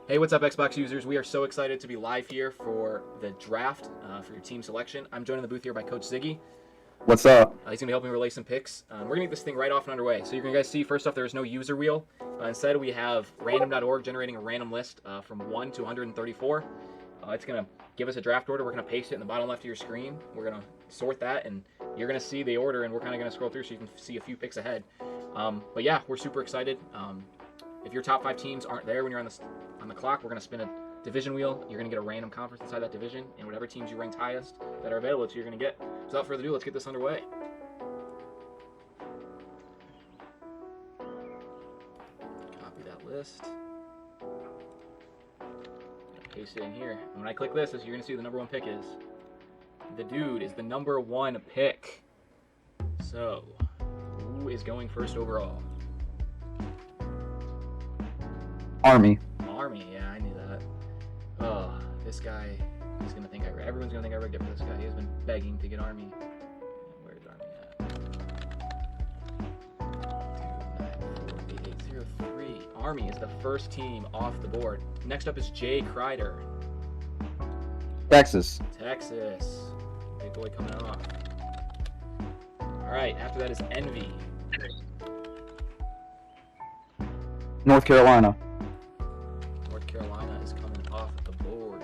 Hey, what's up, Xbox users? We are so excited to be live here for the draft for your team selection. I'm joined in the booth here by Coach Ziggy. What's up? He's going to be helping me relay some picks. We're going to get this thing right off and underway. So you're going to guys see, first off, there's no user wheel. Instead, we have random.org generating a random list from 1 to 134. It's going to give us a draft order. We're going to paste it in the bottom left of your screen. We're going to sort that, and you're going to see the order, and we're kind of going to scroll through so you can see a few picks ahead. But yeah, we're super excited. If your top 5 teams aren't there when you're on the clock, we're going to spin a division wheel. You're going to get a random conference inside that division, and whatever teams you ranked highest that are available to you, you're going to get. So without further ado, let's get this underway. Copy that list. Paste it in here. And when I click this, you're going to see who the number 1 pick is. The dude is the number 1 pick. So, who is going first overall? Army. Army, yeah, I knew that. Oh, this guy, he's gonna think everyone's gonna think I rigged it for this guy. He has been begging to get Army. Where's Army at? 2948803. Army is the first team off the board. Next up is Jay Kreider. Texas. Texas. Big boy coming off. Alright, after that is Envy. North Carolina. North Carolina is coming off the board.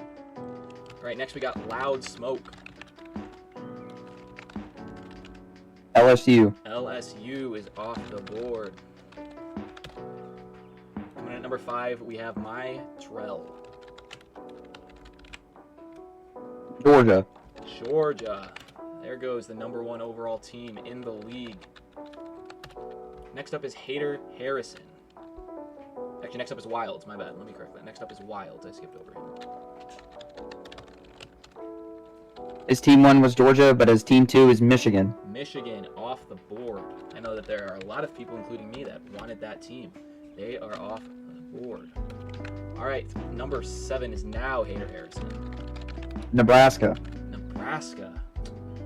Alright, next we got Loud Smoke. LSU. LSU is off the board. Coming in at number 5, we have My Trell. Georgia. Georgia. There goes the number 1 overall team in the league. Next up is Hater Harrison. Actually, next up is Wilds. My bad. Let me correct that. Next up is Wilds. I skipped over him. His team 1 was Georgia, but his team 2 is Michigan. Michigan off the board. I know that there are a lot of people, including me, that wanted that team. They are off the board. All right, number 7 is now Hater Harrison. Nebraska. Nebraska.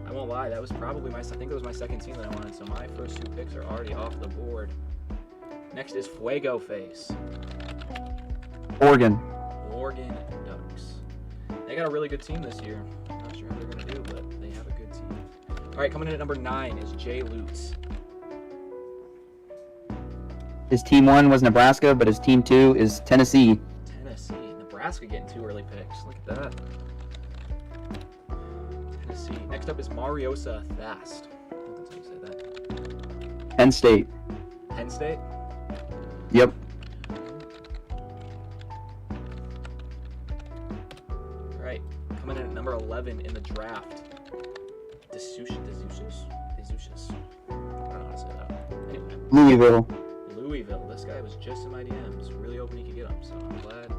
I won't lie, that was probably I think that was my second team that I wanted, so my first 2 picks are already off the board. Next is Fuego Face. Oregon. Oregon Ducks. They got a really good team this year. Not sure how they're going to do, but they have a good team. All right, coming in at number 9 is Jay Lutz. His team 1 was Nebraska, but his team 2 is Tennessee. Tennessee. Nebraska getting 2 early picks. Look at that. Tennessee. Next up is Mariosa Fast. I think that's how you say that. Penn State. Penn State? Yep. All right, coming in at number 11 in the draft. Desucius. I don't know how to say that. Anyway. Louisville. Louisville. This guy was just in my DMs. Really hoping he could get him, so I'm glad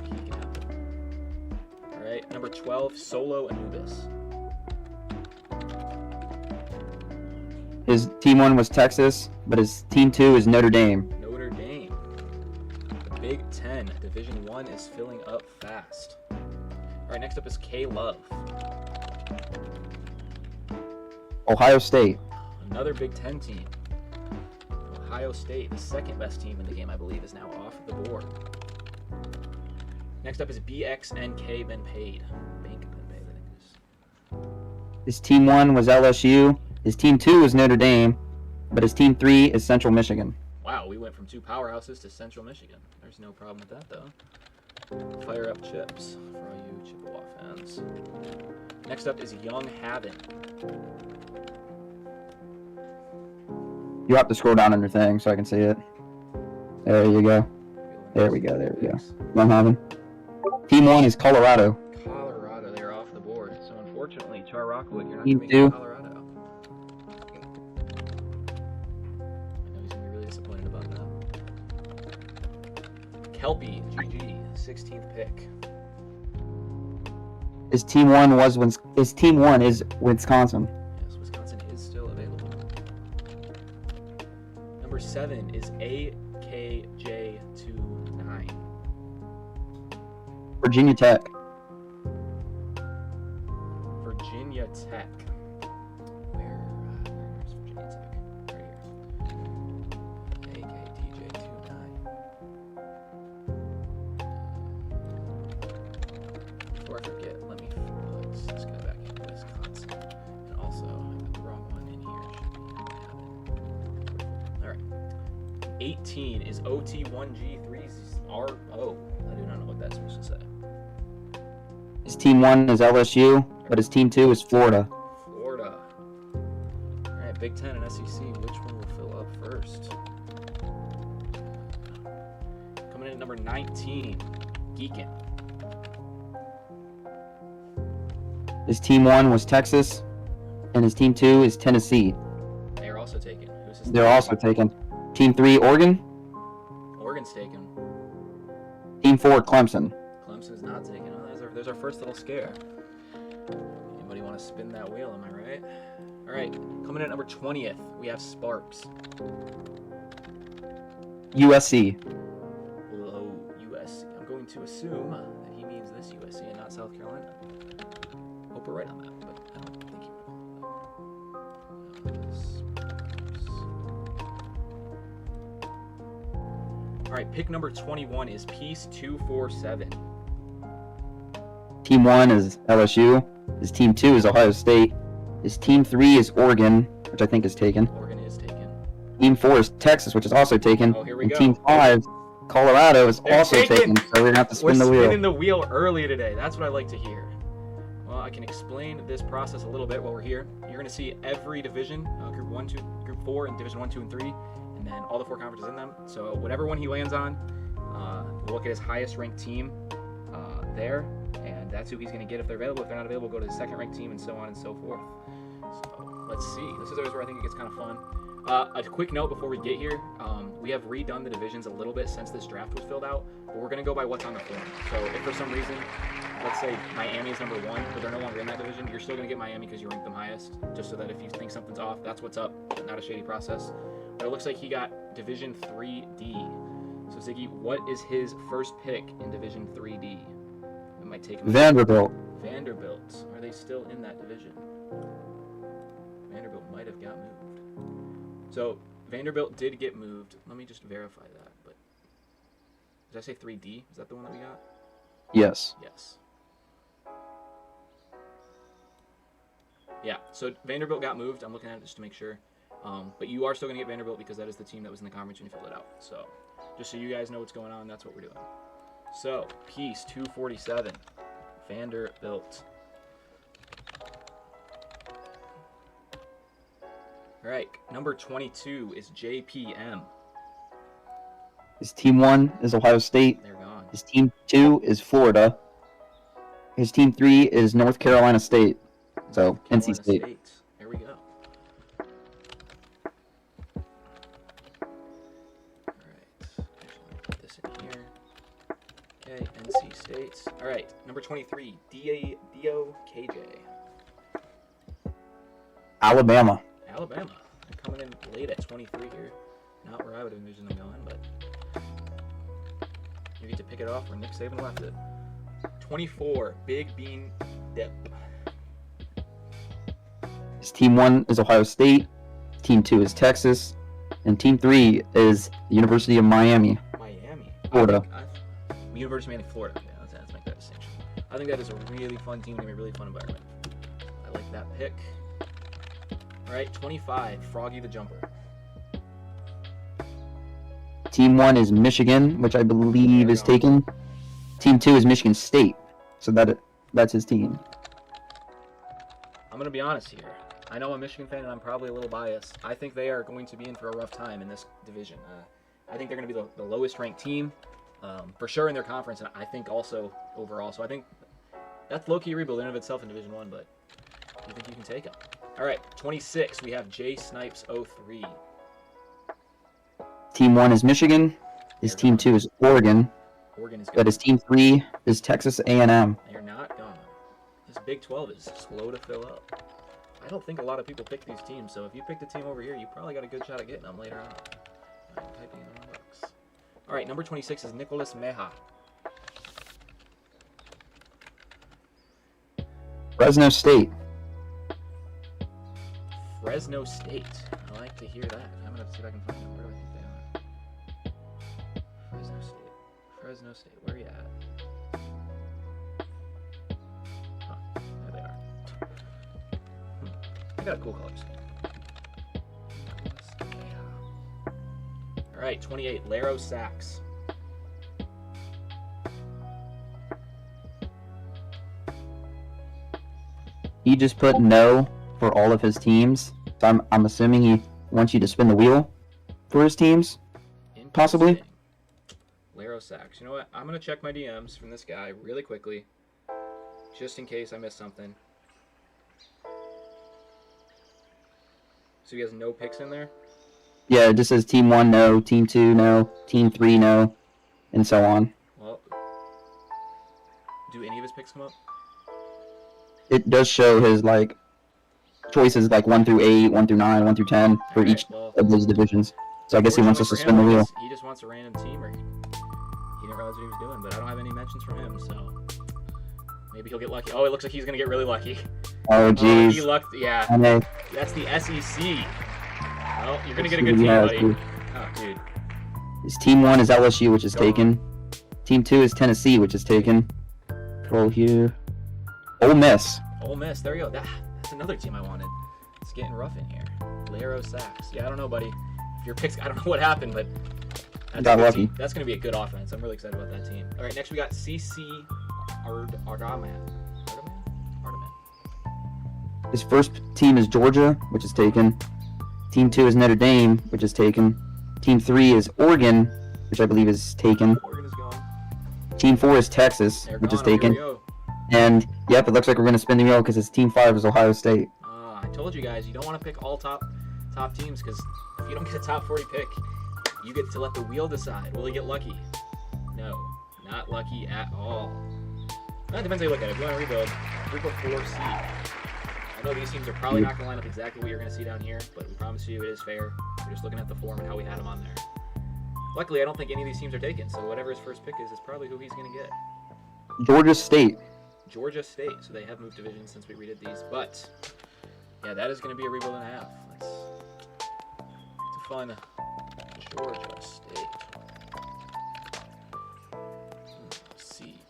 he can have him. All right, number 12, Solo Anubis. His team 1 was Texas, but his team 2 is Notre Dame. Notre Dame. The Big Ten, Division 1 is filling up fast. All right, next up is K Love. Ohio State. Another Big Ten team. Ohio State, the second best team in the game, I believe, is now off the board. Next up is BXNK Ben Paid. Bank Ben Paid, I think it is. His team 1 was LSU. His team 2 is Notre Dame, but his team 3 is Central Michigan. Wow, we went from 2 powerhouses to Central Michigan. There's no problem with that, though. Fire up chips for all you Chippewa fans. Next up is Young Havin. You have to scroll down on your thing so I can see it. There you go. There we go. Young Havin. Team 1 is Colorado. Colorado, they're off the board. So unfortunately, Char Rockwood, you're not Team going to be 2. Colorado. I know he's going to be really disappointed about that. Kelpie, GG, 16th pick. His team 1 is Wisconsin. Yes, Wisconsin is still available. Number 7 is AKJ29. Virginia Tech. Virginia Tech. Where's Virginia Tech? Right here. AKTJ29. 18 is OT1G3RO. I do not know what that's supposed to say. His team 1 is LSU, but his team 2 is Florida. Florida. All right, Big Ten and SEC. Which one will fill up first? Coming in at number 19, Geekin. His team 1 was Texas, and his team 2 is Tennessee. They are also taken. Who's his They're team? also taken. Team 3, Oregon. Oregon's taken. Team 4, Clemson. Clemson's not taken. Oh, there's our first little scare. Anybody want to spin that wheel? Am I right? All right, coming in at number 20th, we have Sparks. USC. Below USC. I'm going to assume that he means this USC and not South Carolina. Hope we're right on that, but I don't think he will. All right, pick number 21 is Peace 247. Team 1 is LSU. His team 2 is Ohio State. His team 3 is Oregon, which I think is taken. Oregon is taken. Team 4 is Texas, which is also taken. Oh, here we and go. Team 5, Colorado, is They're also taken. taken. So we're gonna have to We're spin the spinning wheel. the wheel early today. That's what I like to hear. Well, I can explain this process a little bit while we're here. You're going to see every division, Group 1, 2, Group 4, and Division 1, 2, and 3, and then all the 4 conferences in them. So whatever one he lands on, we'll look at his highest ranked team there, and that's who he's going to get if they're available. If they're not available, go to the second ranked team, and so on and so forth. So let's see. This is always where I think it gets kind of fun. A quick note before we get here, we have redone the divisions a little bit since this draft was filled out, but we're going to go by what's on the form. So if for some reason, let's say Miami is number 1, but they're no longer in that division, you're still going to get Miami because you ranked them highest, just so that if you think something's off, that's what's up, not a shady process. But it looks like he got Division 3D. So Ziggy, what is his first pick in Division 3D? It might take him. Vanderbilt. Vanderbilt. Are they still in that division? Vanderbilt might have got moved. So Vanderbilt did get moved. Let me just verify that. But did I say 3D? Is that the one that we got? Yes. Yes. Yeah. So Vanderbilt got moved. I'm looking at it just to make sure. But you are still going to get Vanderbilt because that is the team that was in the conference when you filled it out. So just so you guys know what's going on, that's what we're doing. So Peace 247, Vanderbilt. All right, number 22 is JPM. His team 1 is Ohio State. They're gone. His team 2 is Florida. His team 3 is North Carolina State. So Carolina NC State. There we go. All right, actually put this in here. Okay, NC State. All right, number 23, DOKJ. Alabama. Alabama. They're coming in late at 23 here. Not where I would envision them going, but you get to pick it off where Nick Saban left it. 24, Big Bean Dip. His team 1 is Ohio State. Team 2 is Texas. And team 3 is the University of Miami. Miami. Florida. University of Miami, Florida. Yeah, let's make that distinction. I think that is a really fun team, going to be a really fun environment. I like that pick. All right, 25, Froggy the Jumper. Team 1 is Michigan, which I believe is taken. Team 2 is Michigan State. So that's his team. I'm going to be honest here. I know I'm a Michigan fan, and I'm probably a little biased. I think they are going to be in for a rough time in this division. I think they're going to be the lowest ranked team, for sure in their conference, and I think also overall. So I think that's low-key rebuild in and of itself in Division 1, but you think you can take them? All right, 26, we have Jay Snipes 03. Team 1 is Michigan. His team 2 is Oregon. Oregon is But good. his team 3 is Texas A&M. They're not gone. This Big 12 is slow to fill up. I don't think a lot of people pick these teams, so if you picked a team over here, you probably got a good shot at getting them later on. I'm typing in the box. All right, number 26 is Nicholas Meha. Fresno State. Fresno State. I like to hear that. I'm going to see if I can find them. Where do I think they are? Fresno State. Fresno State. Where are you at? Huh. There they are. They got a cool color scheme. All right, 28, Laro Sachs. He just put no for all of his teams. So I'm assuming he wants you to spin the wheel for his teams. Possibly. Interesting. Laro Sachs. You know what? I'm going to check my DMs from this guy really quickly, just in case I missed something. So he has no picks in there? Yeah, it just says Team 1 no, Team 2 no, Team 3 no, and so on. Well, do any of his picks come up? It does show his like choices like 1 through 8, 1 through 9, 1 through 10 for Okay, each well, of those divisions. So I guess he wants us to spin the Fortunately wheel. for him, He just wants a random team, or he didn't realize what he was doing, but I don't have any mentions from him, so maybe he'll get lucky. Oh, it looks like he's going to get really lucky. Oh, He jeez. lucked, yeah. I know. That's the SEC. Well, you're going to get a Let's good see team, what buddy. he has, Oh, dude. His Team 1 is LSU, which is Go. taken. Team 2 is Tennessee, which is taken. Control here. Ole Miss. Ole Miss, there you go. That's another team I wanted. It's getting rough in here. Laro Sachs. Yeah, I don't know, buddy. If your picks, I don't know what happened, but that's Got a good lucky. team. That's going to be a good offense. I'm really excited about that team. All right, next we got CC Ardaman. His first team is Georgia, which is taken. Team 2 is Notre Dame, which is taken. Team 3 is Oregon, which I believe is taken. Oregon is gone. Team 4 is Texas, They're which is gone. Here taken. we go. And, yep, it looks like we're going to spin the wheel because his Team 5 is Ohio State. I told you guys, you don't want to pick all top teams, because if you don't get a top 40 pick, you get to let the wheel decide. Will he get lucky? No, not lucky at all. That depends how you look at it. If you want to rebuild, Group of 4C. I know these teams are probably not going to line up exactly what you're going to see down here, but we promise you it is fair. We're just looking at the form and how we had them on there. Luckily, I don't think any of these teams are taken, so whatever his first pick is probably who he's going to get. Georgia State. Georgia State, so they have moved divisions since we redid these, but yeah, that is going to be a rebuild and a half. That's a fun Georgia State. C.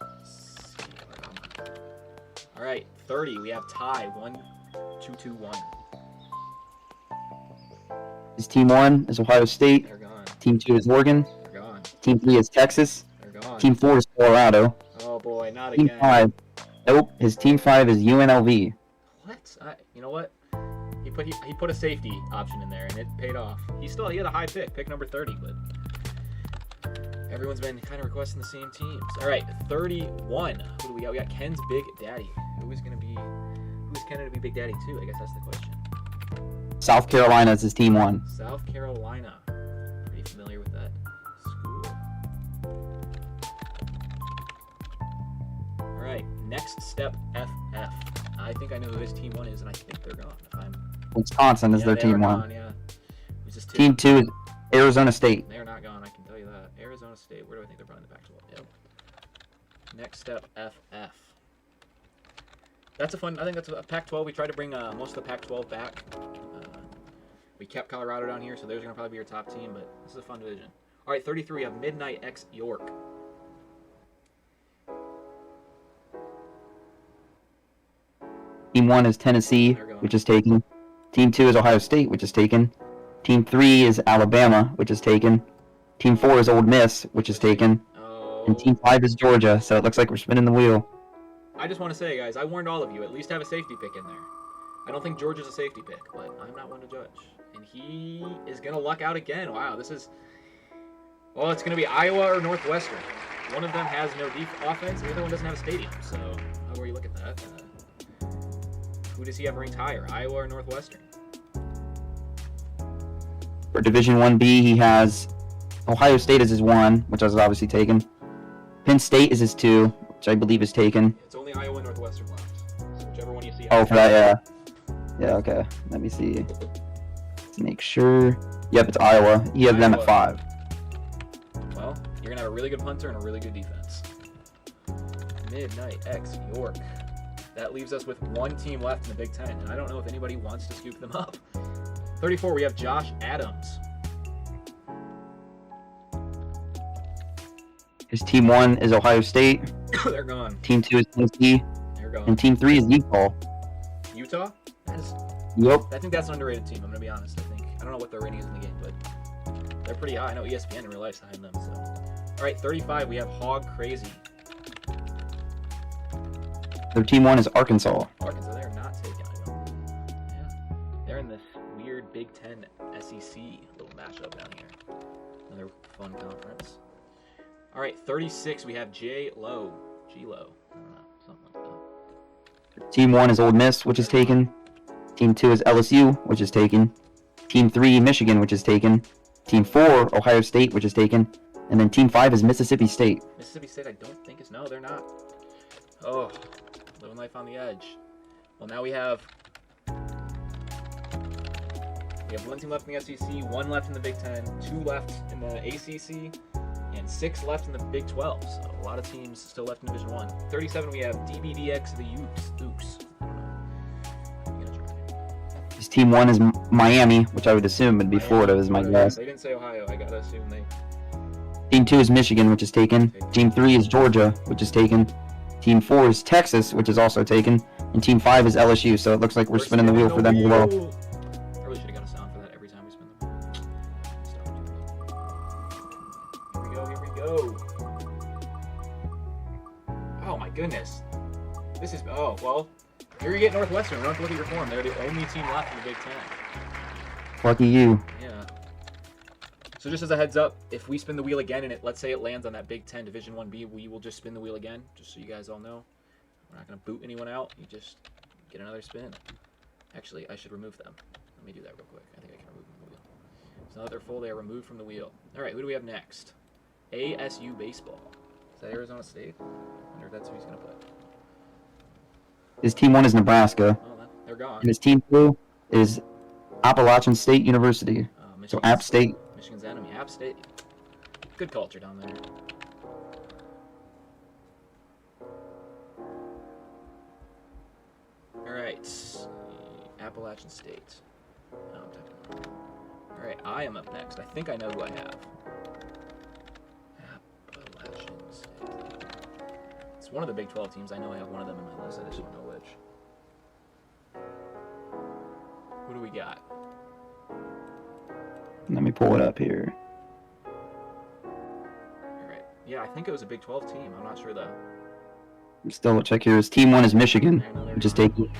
All right, 30. We have tie 1-2-2-1. His Team 1 is Ohio State. They're gone. Team 2 is Oregon. They're gone. Team 3 is Texas. They're gone. Team 4 is Colorado. Oh boy, not Team again. 5. Nope. His Team 5 is UNLV. What? You know what? He put a safety option in there and it paid off. He had a high pick number 30, but everyone's been kind of requesting the same teams. All right, 31. Who do we got? We got Ken's Big Daddy. Who's Ken to be Big Daddy too? I guess that's the question. South Carolina is his Team 1. South Carolina. Pretty familiar with that school. All right, next step FF. I think I know who his Team 1 is, and I think they're gone. If I'm Wisconsin is their they Team are 1. gone, yeah. Who's this two? Team 2 is Arizona State. They're not gone, I can tell you that. Arizona State, where do I think they're probably in the Pac-12? Yep. Next step, FF. That's a fun, I think that's a Pac-12. We tried to bring most of the Pac-12 back. We kept Colorado down here, so they're going to probably be your top team, but this is a fun division. All right, 33 of Midnight X York. Team 1 is Tennessee, They're gone. which is taken. Team 2 is Ohio State, which is taken. Team 3 is Alabama, which is taken. Team 4 is Ole Miss, which is taken. Oh. And Team 5 is Georgia, so it looks like we're spinning the wheel. I just want to say, guys, I warned all of you, at least have a safety pick in there. I don't think Georgia's a safety pick, but I'm not one to judge. And he is going to luck out again. Wow, this is... Well, it's going to be Iowa or Northwestern. One of them has no offense, the other one doesn't have a stadium. So, however you look at that, who does he have ranked higher, Iowa or Northwestern? For Division 1B, he has Ohio State as his 1, which was obviously taken. Penn State is his 2, which I believe is taken. It's only Iowa and Northwestern left. So whichever one you see. Oh, for that, yeah. Yeah, okay. Let me see. Let's make sure. Yep, it's Iowa. He has them at 5. Well, you're going to have a really good punter and a really good defense. Midnight X York. That leaves us with one team left in the Big Ten, and I don't know if anybody wants to scoop them up. 34, we have Josh Adams. His Team 1 is Ohio State. They're gone. Team 2 is Tennessee. They're gone. And Team 3 is Utah. Utah? Yep. I think that's an underrated team, I'm going to be honest. I don't know what their rating is in the game, but They're pretty high. I know ESPN in real life's behind them. So, all right, 35. We have Hog Crazy. Their team 1 is Arkansas. Arkansas, they're not taken. I don't. Yeah, they're in this weird Big Ten SEC little matchup down here. Another fun conference. All right, 36. We have J-Lo. G-Lo. I don't know, something like that. Team 1 is Ole Miss, which is taken. Team 2 is LSU, which is taken. Team 3, Michigan, which is taken. Team 4, Ohio State, which is taken. And then Team 5 is Mississippi State. Mississippi State, I don't think is. No, they're not. Oh, living life on the edge. Well, now we have one team left in the SEC, 1 left in the Big Ten, 2 left in the ACC, and 6 left in the Big 12. So a lot of teams still left in Division 1. 37, we have DBDX, the Utes. His Team 1 is Miami, which I would assume would be Florida, is my guess. They didn't say Ohio. I gotta assume they. Team 2 is Michigan, which is taken. Team 3 is Georgia, which is taken. Team 4 is Texas, which is also taken. And Team 5 is LSU, so it looks like we're spinning the wheel for them as well. Probably should have got a sound for that every time we spin the wheel. Here we go. Oh my goodness. This is, oh, well, here you get Northwestern. We don't have to look at your form. They're the only team left in the Big Ten. Lucky you. Yeah. So just as a heads up, if we spin the wheel again and let's say it lands on that Big Ten Division 1B, we will just spin the wheel again, just so you guys all know. We're not going to boot anyone out. You just get another spin. Actually, I should remove them. Let me do that real quick. I think I can remove them from the wheel. So now that they're full, they are removed from the wheel. All right, who do we have next? ASU Baseball. Is that Arizona State? I wonder if that's who he's going to put. His Team 1 is Nebraska. Oh, they're gone. And his Team 2 is Appalachian State University. So App State. Michigan's enemy, App State. Good culture down there. Alright. Appalachian State. Oh, I'm typing wrong. Alright, I am up next. I think I know who I have. Appalachian State. It's one of the Big 12 teams. I know I have one of them in my list. I just don't know which. Who do we got? Let me pull it up here. Alright. Yeah, I think it was a Big 12 team. I'm not sure though. Still, check here. His Team 1 is Michigan, which is taken.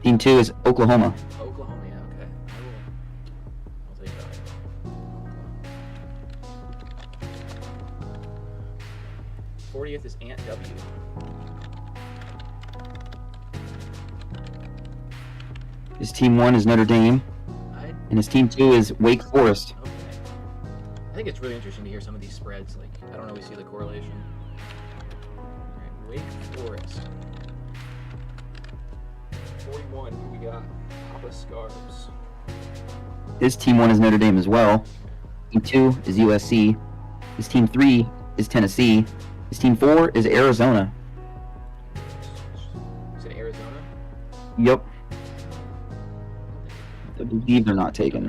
Team 2 is Oklahoma. Oklahoma, yeah, okay. I'll take that. 40th is Ant W. His Team 1 is Notre Dame. And his Team 2 is Wake Forest. Okay. I think it's really interesting to hear some of these spreads. Like, I don't always see the correlation. Alright, Wake Forest. 41, who we got? Papa Scarves. His Team 1 is Notre Dame as well. Team 2 is USC. His Team 3 is Tennessee. His Team 4 is Arizona. Is it Arizona? Yep. I believe they're not taken.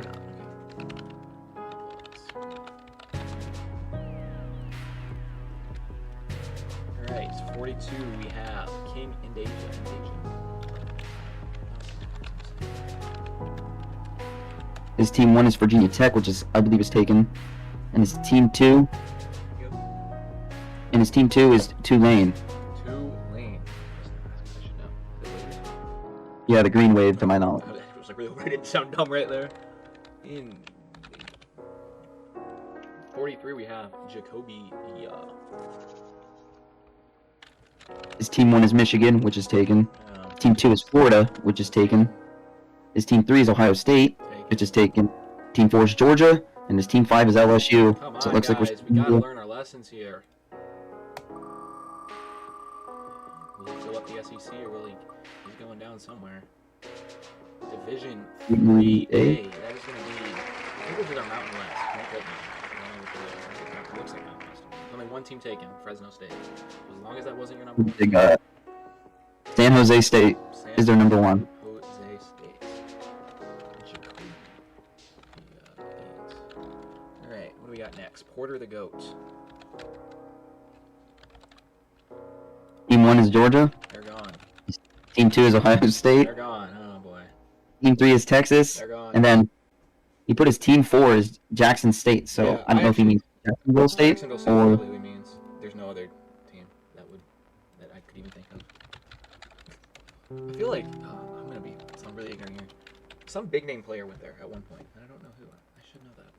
Alright, 42 we have King and Asia. His Team 1 is Virginia Tech, which is, I believe, is taken. And his Team 2... And his Team 2 is Tulane. Tulane. I should know. Yeah, the Green Wave, to my knowledge. I was like, really worried it didn't sound dumb right there. In 43 we have Jacoby. His Team 1 is Michigan, which is taken. Team 2 is Florida, which is taken. His Team 3 is Ohio State, which is taken. Team 4 is Georgia, and his Team 5 is LSU. Come on, so it looks guys, like we gotta learn our lessons here. Will he fill up the SEC, or will he's going down somewhere? Division 3A. That is gonna be. I think those are our Mountain West. Don't quote me. It looks like Mountain West. Only one team taken, Fresno State. As long as that wasn't your number one. They got San Jose State is their number 1. Jose State. Alright, what do we got next? Porter the Goat. Team 1 is Georgia. They're gone. Team 2 is Ohio State. They're gone. Oh boy. Team 3 is Texas. They're gone. And then He put his team 4 as Jackson State, so Yeah, I don't know if he means Jacksonville State Jacksonville State or probably means there's no other team that I could even think of. I feel like I'm gonna be sound really ignorant here. Some big name player went there at one point, and I don't know who. I should know that.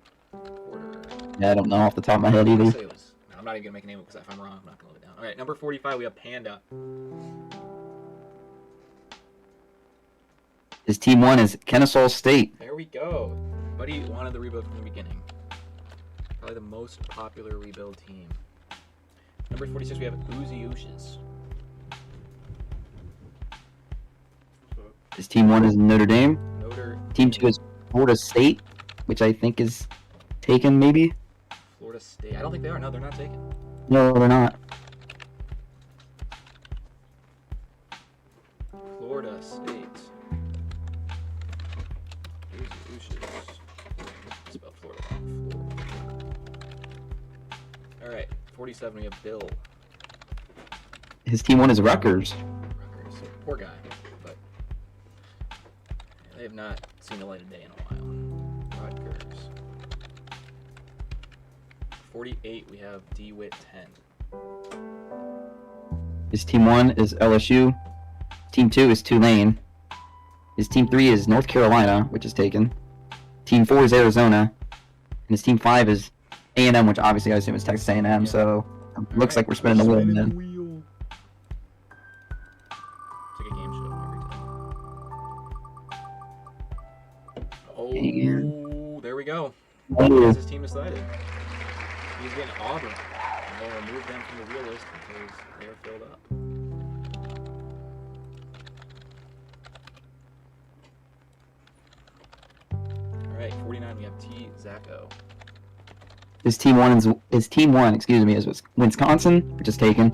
Porter. yeah, I don't know off the top of my head I either. say it was. I'm not even gonna make a name because if I'm wrong, I'm not gonna live it down. All right, number 45, we have Panda. His team 1 is Kennesaw State. There we go. Buddy wanted the rebuild from the beginning. Probably the most popular rebuild team. Number 46, we have Uzi Ooshes. His team 1 is Notre Dame. Notre Team 2 is Florida State, which I think is taken, maybe. Florida State. I don't think they are. No, they're not taken. No, they're not. Florida State. Uzi Ooshes. Spell Florida. Alright, 47, we have Bill. His team 1 is Rutgers. Rutgers. Poor guy, but they have not seen the light of day in a while. Rutgers. 48, we have DeWitt 10. His team 1 is LSU. Team 2 is Tulane. His team 3 is North Carolina, which is taken. Team 4 is Arizona. And his team 5 is A&M, which obviously I assume is Texas A&M, Yeah. so it looks like we're spinning the wheel then. It's like a game show every time. Dang Oh, there we go. Oh. Has his team decided? He's getting Auburn. And they'll remove them from the wheel list because they are filled up. Alright, 49, we have T. Zacco. His team 1 is Wisconsin, which is taken.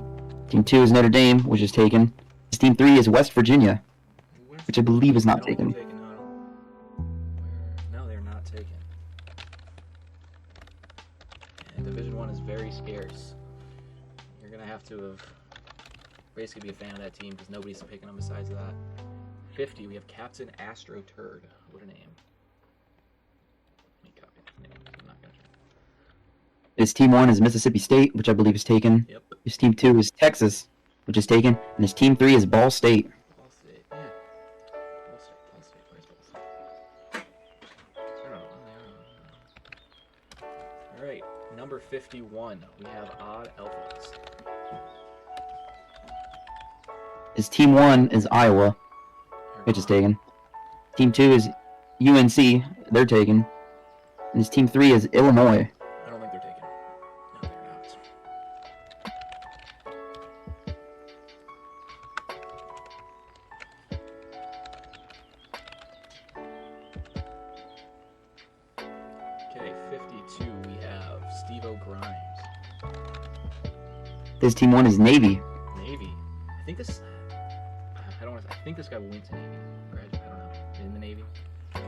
Team 2 is Notre Dame, which is taken. His team 3 is West Virginia, which I believe is not taken. No, they're not taken. And Division 1 is very scarce. You're going to have basically be a fan of that team because nobody's picking them besides that. 50, we have Captain Astro Turd. What a name. Let me copy his name. I'm not going to try. His team 1 is Mississippi State, which I believe is taken. Yep. His team 2 is Texas, which is taken. And his team 3 is Ball State. Ball State, yeah. Ball State, where's Ball State? I don't know. Alright, number 51, we have Odd Elphins. His team 1 is Iowa, which is taken. Team 2 is UNC, they're taken. And his team 3 is Illinois. I don't think they're taken. No, they're not. Okay, 52, we have Steve-O Grimes. His team 1 is Navy. Navy. I think this... I don't want to... I think this guy went to Navy. Right? I don't know. In the Navy? I'll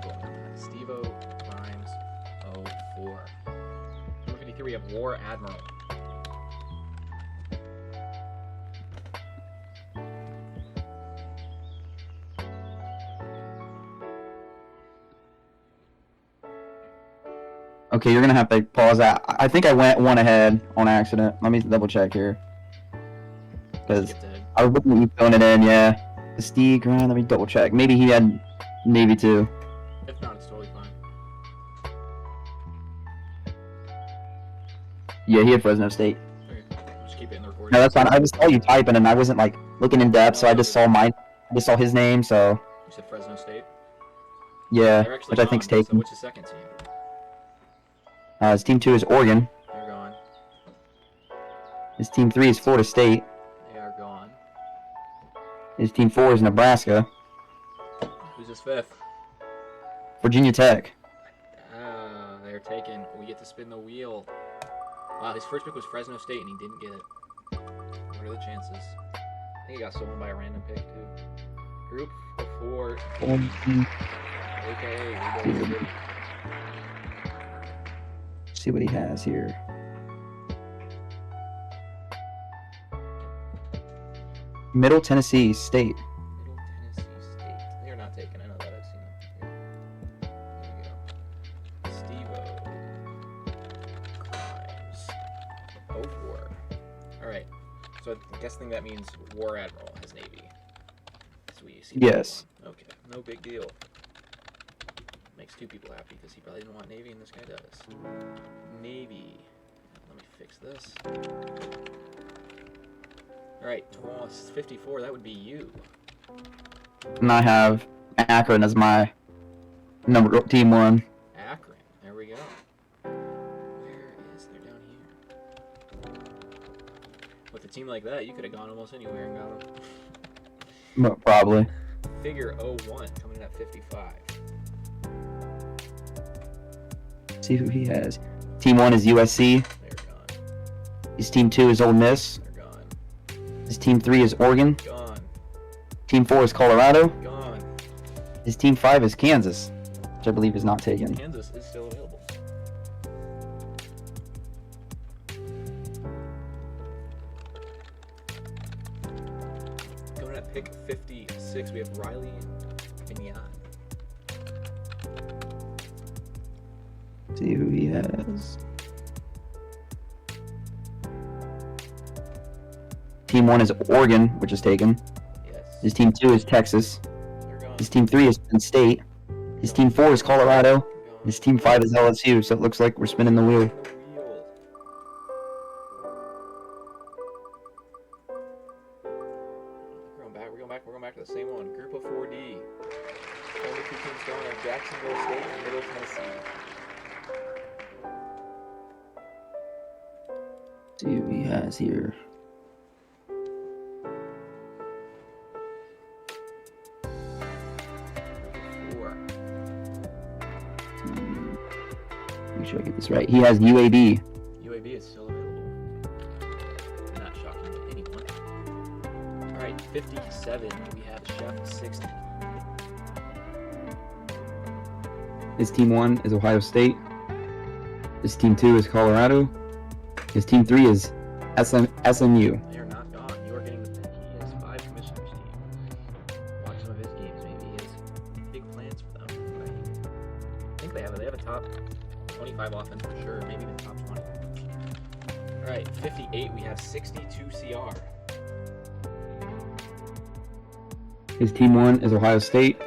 go with that. Steve-O Grimes 04. Number 53, we have War Admiral. Okay, you're gonna have to pause that. I think I went one ahead on accident. Let me double check here. Because Skipped ahead. I was looking at you filling it in, yeah. Steve Grant, let me double check. Maybe he had Navy too. If not, it's totally fine. Yeah, he had Fresno State. Okay, I'll just keep it in the recording. No, that's fine. I just saw you typing and I wasn't like looking in depth, so I just saw his name, so You said Fresno State? yeah, They're actually which I think's gone, so taken. what's his second team? His team 2 is Oregon. They're gone. His team 3 is Florida State. They are gone. His team 4 is Nebraska. Who's his fifth? Virginia Tech. Ah, they're taken. We get to spin the wheel. Wow, his first pick was Fresno State and he didn't get it. What are the chances? I think he got stolen by a random pick too. Group of 4, aka Rebuild City. See what he has here. Middle Tennessee State. Middle Tennessee State. They are not taken. I know that. I've seen them. Here we go. Alright. So I'm guessing that means War Admiral has Navy. So we see Yes. Okay, no big deal. Makes two people happy because he probably didn't want Navy and this guy does. Navy. Let me fix this. Alright, 54, that would be you. And I have Akron as my team 1. Akron, there we go. Where is they're down here? With a team like that, you could have gone almost anywhere and got them. But probably. Figure 01 coming in at 55. See who he has. Team 1 is USC. They're gone. His team 2 is Ole Miss. They're gone. His team 3 is Oregon. Gone. Team 4 is Colorado. Gone. His team 5 is Kansas, which I believe is not taken. Kansas is still available. Going at pick 56, we have Riley Vignan. See who he has. Team 1 is Oregon, which is taken. Yes. His team 2 is Texas. They're gone. His team 3 is Penn State. His team 4 is Colorado. Gone. His team 5 is LSU, so it looks like we're spinning the wheel. The wheel. We're going back to the same one. Group of 4D. Only 2 teams going are Jacksonville State and Middle Tennessee. See who he has here. Group Make sure I get this right. He has UAB. 4. UAB is still available. Not shocking to anyone. Alright, 57. We have Chef 60. His team 1 is Ohio State. His team 2 is Colorado. His team 3 is SMU. They are not gone. You are getting the pick. He has 5 commissioners team. Watch some of his games. Maybe he has big plans for them. I think they have a top 25 offense for sure. Maybe even top 20. Alright, 58. We have 62 CR. His team 1 is Ohio State.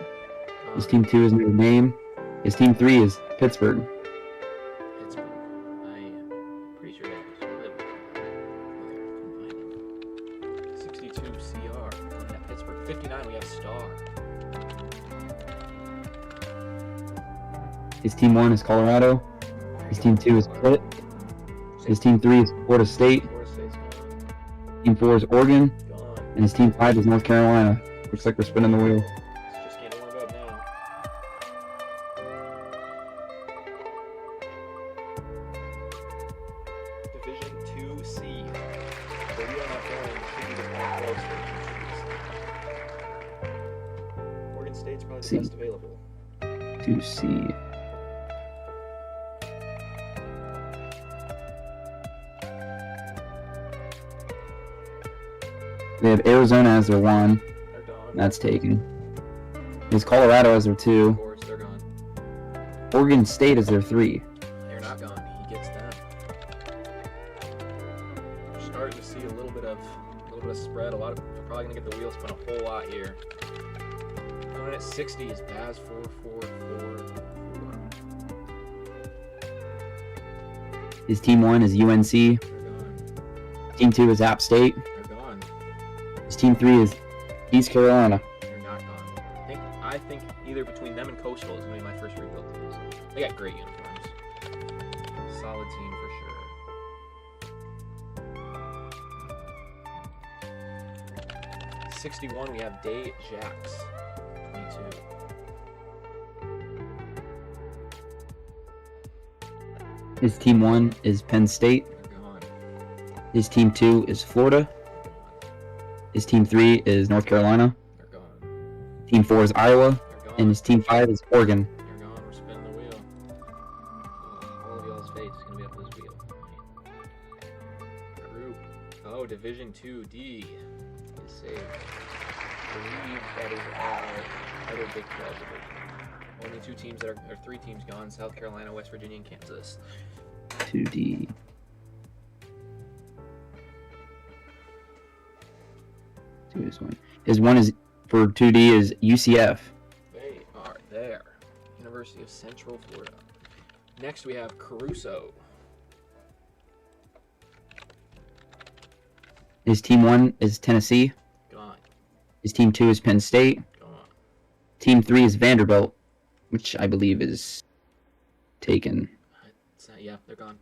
His team 2 is Notre Dame. His team 3 is Pittsburgh. Pittsburgh. I am pretty sure they actually live there. 62 CR. Looking at Pittsburgh. 59. We have Star. His team 1 is Colorado. His team 2 is Pitt. His team 3 is Florida State. Florida State's gone. Team 4 is Oregon. Gone. And his team 5 is North Carolina. Looks like we're spinning the wheel. It's just getting warmed up now. Division 2C. The wheel not going should be the more close for Oregon State's probably the C. best available. 2C. They have Arizona as their 1. They're gone. That's taken. There's Colorado as their 2. Of course, they're gone. Oregon State as their 3. They're not gone. He gets them. We're starting to see a little bit of spread. We're probably gonna get the wheel spin a whole lot here. Going at 60 is Baz 4444. His team 1 is UNC. They're gone. Team 2 is App State. They're gone. His team 3 is East Carolina. They're not gone. I think either between them and Coastal is gonna be my first rebuild team. They got great uniforms. Solid team for sure. 61, we have Day Jax. 22. His team 1 is Penn State. They're gone. His team 2 is Florida. His team 3 is North Carolina. They're gone. Team 4 is Iowa. They're gone. And his team 5 is Oregon. They're gone. We're spinning the wheel. All of y'all's fate is gonna be up this wheel. Group. Oh, Division 2D is saved. I believe that is our other Big 12 division. Only 2 teams that are 3 teams gone: South Carolina, West Virginia, and Kansas. 2D. 2 is 1. His 1 is for 2D is UCF. They are there. University of Central Florida. Next we have Caruso. His team 1 is Tennessee. Gone. His team 2 is Penn State. Gone. Team 3 is Vanderbilt, which I believe is taken. Yeah, they're gone.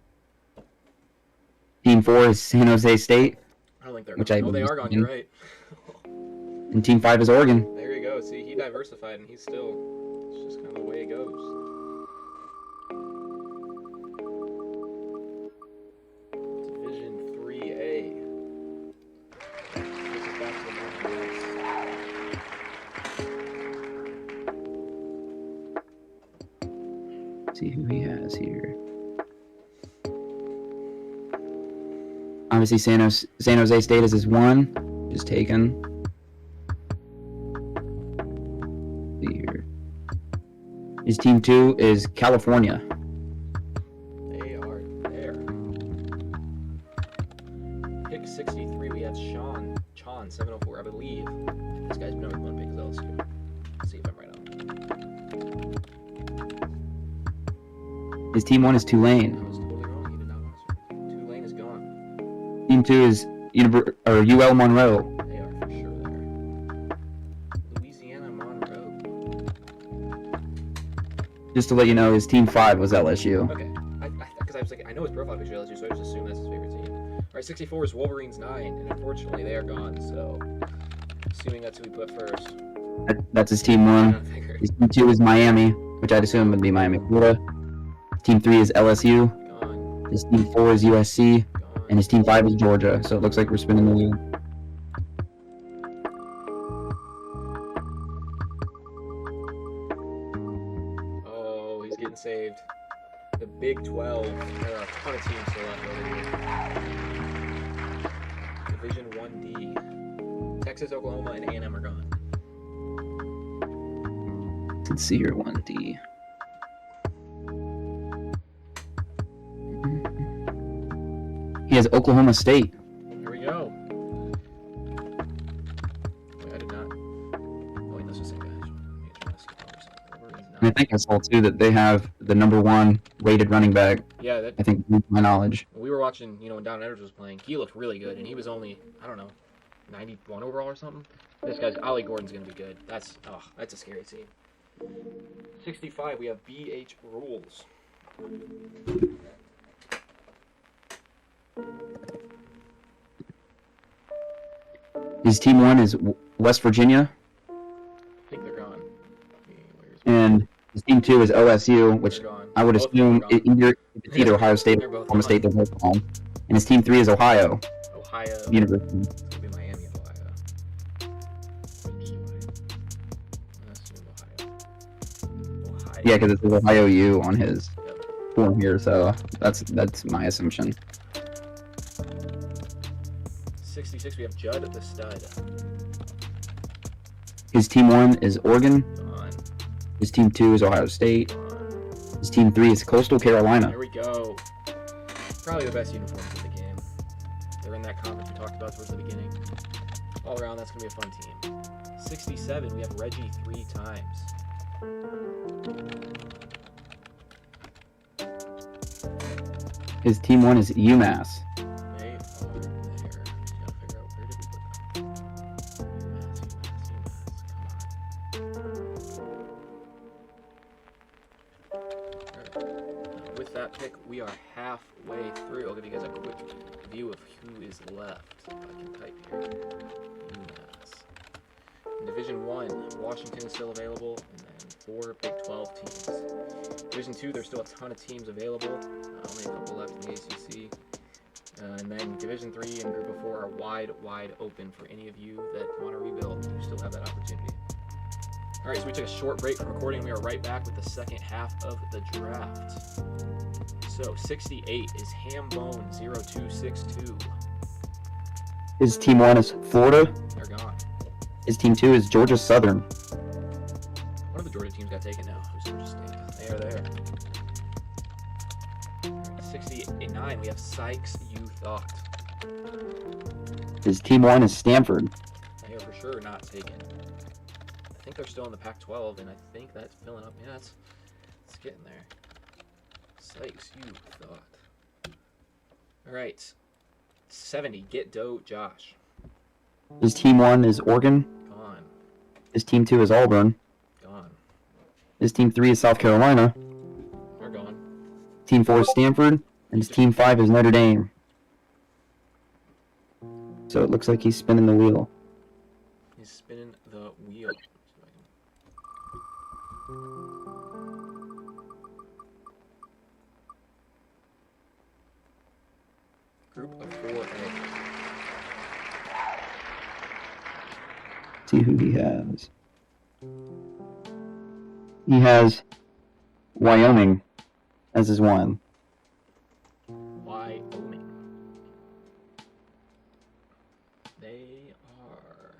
Team 4 is San Jose State. I don't think they're Which gone. I Oh, they are gone. You're right. And Team 5 is Oregon. There you go. See, he diversified, and he's still. It's just kind of the way it goes. Division 3A. This is back to the Northwest. See who he has here. Obviously, San Jose State is his 1, is taken. See here. His team 2 is California. They are there. Pick 63, we have Chan 704. I believe this guy's been over one pick as LSU. Let's see if I'm right on. His team 1 is Tulane. I was totally wrong. He did not want to. Tulane is gone. Team 2 is UL Monroe. They are for sure there. Louisiana Monroe. Just to let you know, his team 5 was LSU. Okay. Because I was like, I know his profile picture LSU, so I just assumed that's his favorite team. All right, 64 is Wolverines 9, and unfortunately they are gone. So, assuming that's who we put first. That's his team I 1. figured. His team 2 is Miami, which I'd assume would be Miami, Florida. Team 3 is LSU. Gone. His team 4 is USC. Gone. And his team 5 is Georgia. So it looks like we're spinning the wheel. Oh, he's getting saved. The Big 12. There are a ton of teams still left over here. Division 1D. Texas, Oklahoma, and A&M are gone. Let's see here, 1D. He has Oklahoma State. Here we go. Wait, I did not. Oh, wait, that's the same guy. And I think I saw too that they have the number 1 rated running back. Yeah, that I think, to my knowledge. we were watching, when Down Edwards was playing, he looked really good, and he was only, I don't know, 91 overall or something. This guy's, Ollie Gordon's going to be good. That's a scary team. 65, we have BH Rules. His team 1 is West Virginia, I think they're gone. and his team 2 is OSU, which They're gone. I would Both of them assume are gone. it's either Ohio State They're or both Oklahoma State. gone. They're both gone. And his team 3 is Ohio Ohio. University. It's going to be Miami of Ohio. Let's assume Ohio. Yeah, because it's Ohio U on his Yep. form here, so that's my assumption. 66, we have Judd the Stud. His team 1 is Oregon. Gone. His team 2 is Ohio State. Gone. His team 3 is Coastal Carolina. There we go. Probably the best uniforms in the game. They're in that conference we talked about towards the beginning. All around, that's going to be a fun team. 67, we have Reggie 3 times. His team 1 is UMass. They are there. Just gotta figure out where did we put them. UMass. Alright. With that pick, we are halfway through. I'll give you guys a quick view of who is left. If I can type here. UMass. In Division 1, Washington is still available, and then 4 Big 12 teams. Division 2, there's still a ton of teams available. Only a couple left in the ACC. And then Division 3 and Group of 4 are wide open for any of you that want to rebuild. You still have that opportunity. All right, so we took a short break from recording. We are right back with the second half of the draft. So 68 is Hambone 0262. His team 1 is Florida. They're gone. His team 2 is Georgia Southern. One of the Georgia teams got taken now. Who's Georgia State? They are there. 69, we have Sykes U Thought. His team 1 is Stanford. They are taken. I think they're still in the Pac-12, and I think that's filling up. Yeah, it's getting there. Sykes, you thought. All right. 70. Get Doe, Josh. His team 1 is Oregon. Gone. His team 2 is Auburn. Gone. His team 3 is South Carolina. We're gone. Team 4 is Stanford. And his team 5 is Notre Dame. So it looks like he's spinning the wheel. He's spinning the wheel. Group of 4A. See who he has. He has Wyoming as his 1. Wyoming. They are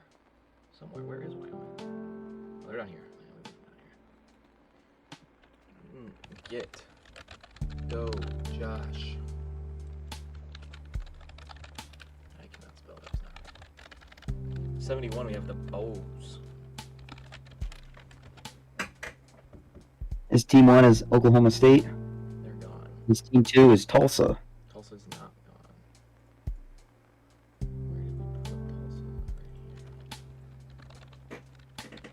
somewhere. Where is Wyoming? Oh, they're down here. Get Doe, Josh. I cannot spell that. It's not right. 71. We have the Bows. His team 1 is Oklahoma State. They're gone. His team 2 is Tulsa. Tulsa's not gone. Where did we put Tulsa? Right here.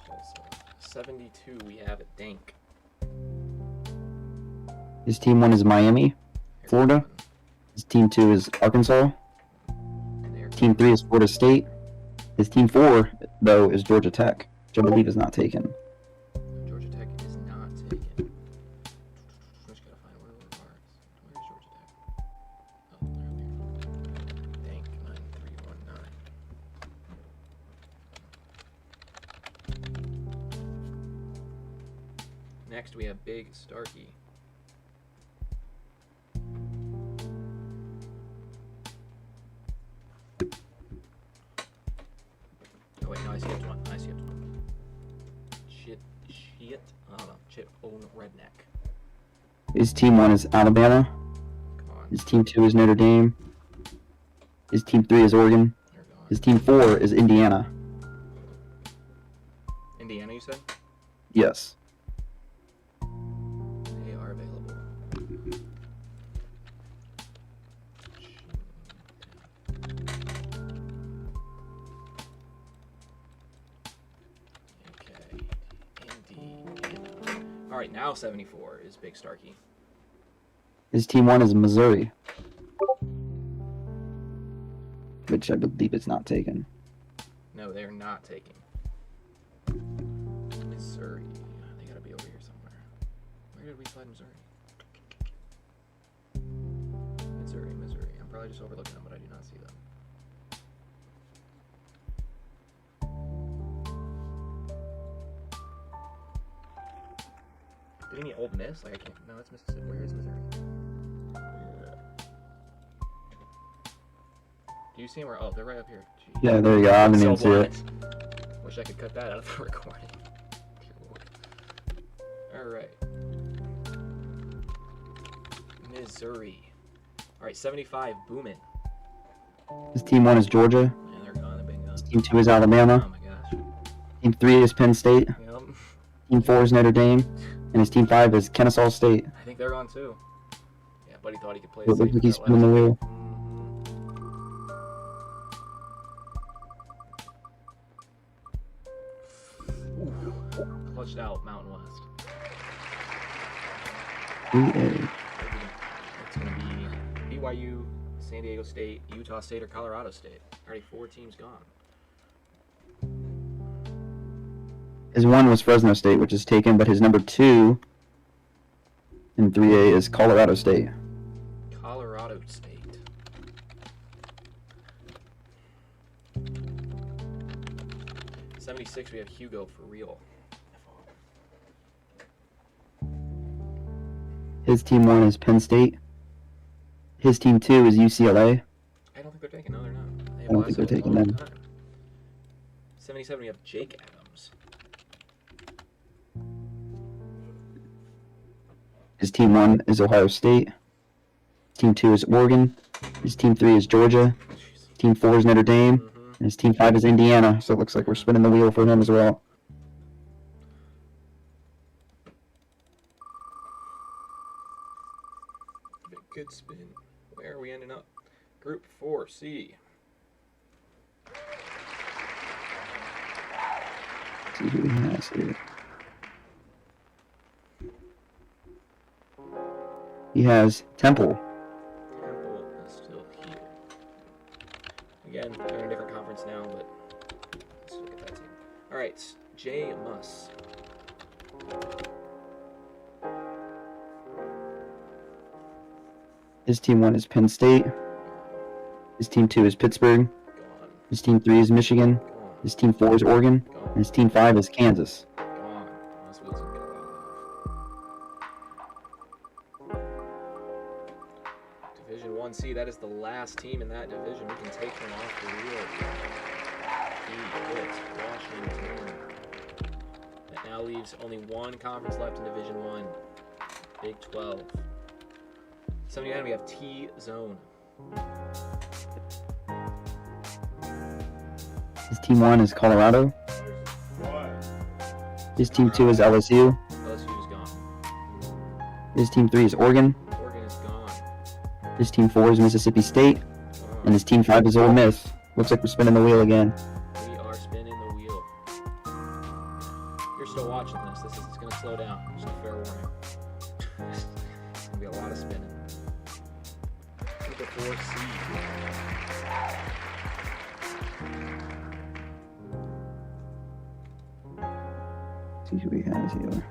Tulsa. 72, we have it. Dink. His team 1 is Miami, They're Florida. gone. His team 2 is Arkansas. They're Team 3 is Florida State. His team 4, though, is Georgia Tech, which I believe is not taken. Georgia Tech is not taken. I just gotta find where we're parts. Where's Georgia Tech? Oh, they're up here. Dank 9319. Next we have Big Starkey. Oh wait, no, I see it one. I see it one. Shit. I don't know. Chip own redneck. His team 1 is Alabama. Come on. His team 2 is Notre Dame. His team 3 is Oregon. They're gone. His team 4 is Indiana. Indiana, you said? Yes. They are available. Okay. Indiana. Alright, now 74 is Big Starkey. His team 1 is Missouri, which I believe is not taken. No, they're not taking. Missouri. They gotta be over here somewhere. Where did we slide Missouri? Missouri. I'm probably just overlooking them, but I do not see them. Did any Old Miss? Like I can't. No, it's Mississippi. Where is Missouri? Do you see them? Oh, they're right up here. Jeez. Yeah, there you go. I didn't even see it. Wish I could cut that out of the recording. Alright. Missouri. Alright, 75, Boomin. His team 1 is Georgia. Yeah, they're gone, they've been gone. His team 2 is Alabama. Oh my gosh. Team 3 is Penn State. Yep. Team 4 is Notre Dame. And his team 5 is Kennesaw State. I think they're gone too. Yeah, buddy thought he could play It it looks safe like he's with that spinning the wheel. Ooh. Clutched out Mountain West. 3A. It's going to be BYU, San Diego State, Utah State, or Colorado State. Already 4 teams gone. His 1 was Fresno State, which is taken, but his number 2 in 3A is Colorado State. Colorado State. '76, we have Hugo for real. His team 1 is Penn State. His team 2 is UCLA. I don't think they're taking. No, they're not. They have I don't think they're lasted a taking long them. time. 77, we have Jake Adams. His team 1 is Ohio State. Team 2 is Oregon. His team 3 is Georgia. Jeez. Team 4 is Notre Dame. Mm-hmm. And his team 5 is Indiana. So it looks like we're spinning the wheel for him as well. Give it a good spin. Where are we ending up? Group 4C. Let's see who he has here. He has Temple. Temple is still here. Again, they're in a different conference now, but let's look at that team. All right, J. Muss. His team 1 is Penn State. His team 2 is Pittsburgh. Gone. His team 3 is Michigan. Gone. His team 4 is Oregon. Gone. And his team 5 is Kansas. Gone. Unless Wheels can get a lot off. Division 1C, that is the last team in that division. We can take them off the wheel. He hits Washington. That now leaves only one conference left in Division 1. Big 12. 79, we have T-Zone. His team 1 is Colorado. His team 2 is LSU. LSU is gone. His team 3 is Oregon. Oregon is gone. His team 4 is Mississippi State. Gone. And his team 5 is Ole Miss. Looks like we're spinning the wheel again. We are spinning the wheel. You're still watching this. This is going to slow down. Just a fair warning. It's going to be a lot of spinning. Group of 4C. See who he has here.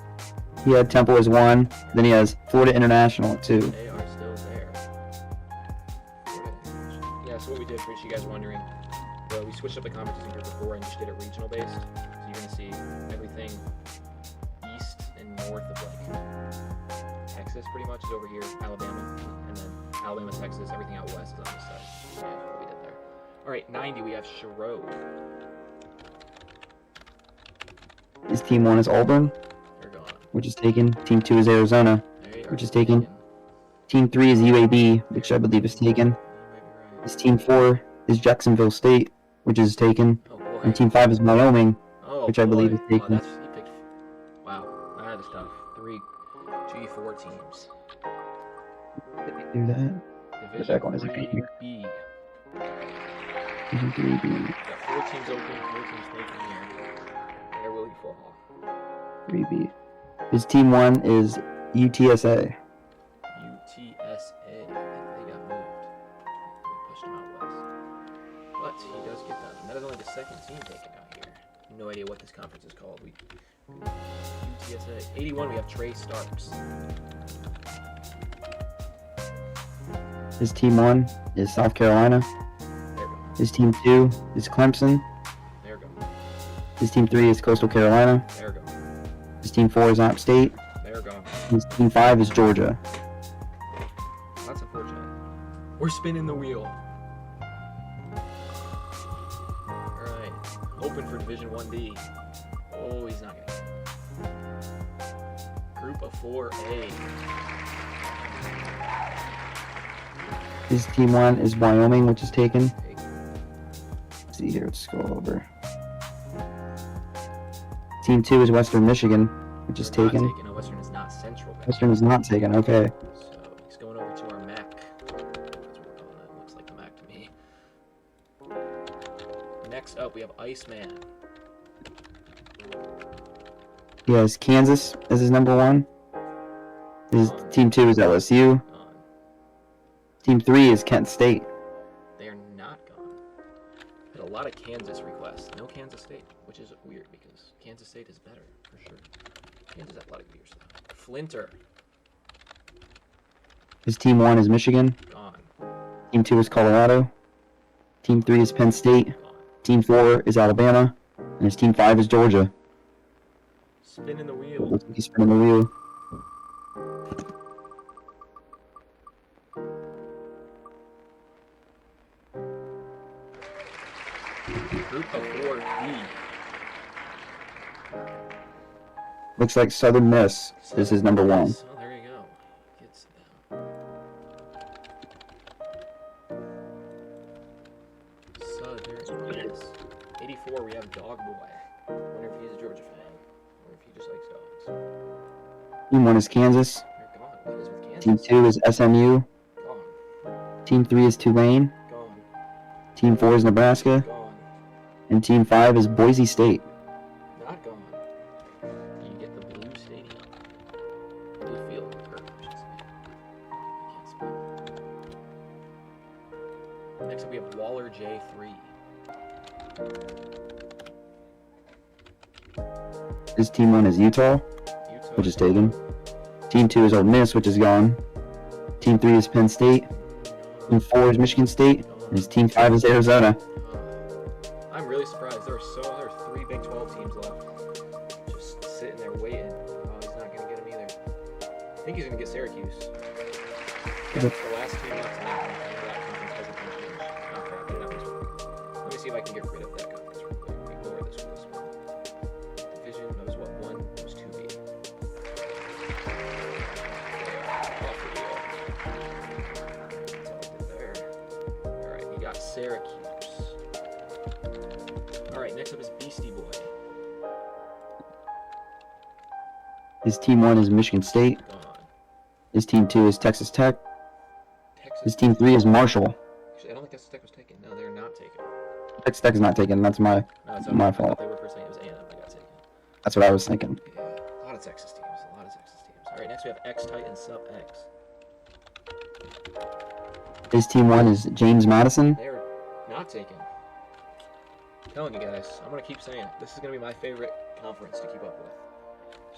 He had Temple as 1. Then he has Florida International at 2. They are still there. Yeah, so what we did, for you guys wondering, we switched up the conferences in group of 4 and just did it regional based. So you're going to see everything east and north of like Texas pretty much is over here, Alabama, and then Alabama, Texas, everything out west is on this side. So yeah, that's what we did there. All right, 90, we have Sherrod. His team 1 is Auburn, They're gone. which is taken. Team 2 is Arizona, There you are. which is taken. Team 3 is UAB, which I believe is taken. You might be right. His team 4 is Jacksonville State, which is taken. Oh boy. And team 5 is Wyoming. Oh, which I believe is boy. taken. Oh, he picked. Wow, that is tough. 3 G4 teams. Did we do that? Division back on his account here. 3B. Division 3B. Got 4 teams open, 4 teams taken here. Where will you fall? 3B. His team 1 is UTSA. UTSA. I think they got moved. We pushed them out west. But he does get that. And that is only the second team taken out here. No idea what this conference is called. UTSA. 81, we have Trey Starks. His team 1 is South Carolina. There go. His team 2 is Clemson. There go. His team 3 is Coastal Carolina. There go. His team 4 is App State. There go. His team 5 is Georgia. That's unfortunate. We're spinning the wheel. Alright. Open for Division 1D. Oh, he's not gonna. Group of 4A. His team 1 is Wyoming, which is taken. Take. Let's see here, let's scroll over. Team 2 is Western Michigan, which is We're not taken. taken. No, Western is not Central. Western is not taken, okay. So he's going over to our MAC. That's what we're calling it. Looks like the MAC to me. Next up, we have Iceman. He has Kansas as his number 1. His team 2 is LSU. Team 3 is Kent State. They are not gone. Had a lot of Kansas requests. No Kansas State, which is weird because Kansas State is better, for sure. Kansas Athletic years though. Flinter, His team 1 is Michigan. gone. Team 2 is Colorado. Team 3 is Penn State. Gone. Team 4 is Alabama. And his team 5 is Georgia. Spinning the It wheel. looks like he's spinning the wheel. Group of 4D. Looks like Southern Miss is his number 1. Oh, there you go. Gets them. 4, we have Dog Boy. I wonder if he's a Georgia fan, or if he just likes dogs. Team 1 is Kansas. They're gone. What is with Kansas? Team 2 is SMU. Gone. Team 3 is Tulane. Gone. Team 4 is Nebraska. Gone. And Team 5 is Boise State. Not gone. You get the Blue Stadium. Blue Field. Or, I should say. I can't spell. Next up, we have Waller J3. His Team 1 is Utah, Utah. which is taken. Team 2 is Ole Miss, which is gone. Team 3 is Penn State. Team 4 is Michigan State. And his Team 5 is Arizona. I'm really surprised. There are 3 Big 12 teams left. Just sitting there waiting. Oh, he's not going to get them either. I think he's going to get Syracuse. Yeah, the last team left tonight. Oh, crap, that was wrong. Let me see if I can get rid of that conference real quick. Ignore this one. Division, that was what? 1 was 2B. Alright, you got Syracuse. Alright, next up is Beastie Boy. His Team 1 is Michigan State. Gone. His Team 2 is Texas Tech. Texas. His Team 3 is Marshall. Actually, I don't think Texas Tech was taken. No, they're not taken. Texas Tech is not taken. That's my No, it's my I thought fault. they were first saying it was A&M. I got taken. That's what I was thinking. Yeah, a lot of Texas teams. Alright, next we have X-Titan Sub X. His Team 1 is James Madison. They're not taken. I'm telling you guys, I'm going to keep saying it. This is going to be my favorite conference to keep up with.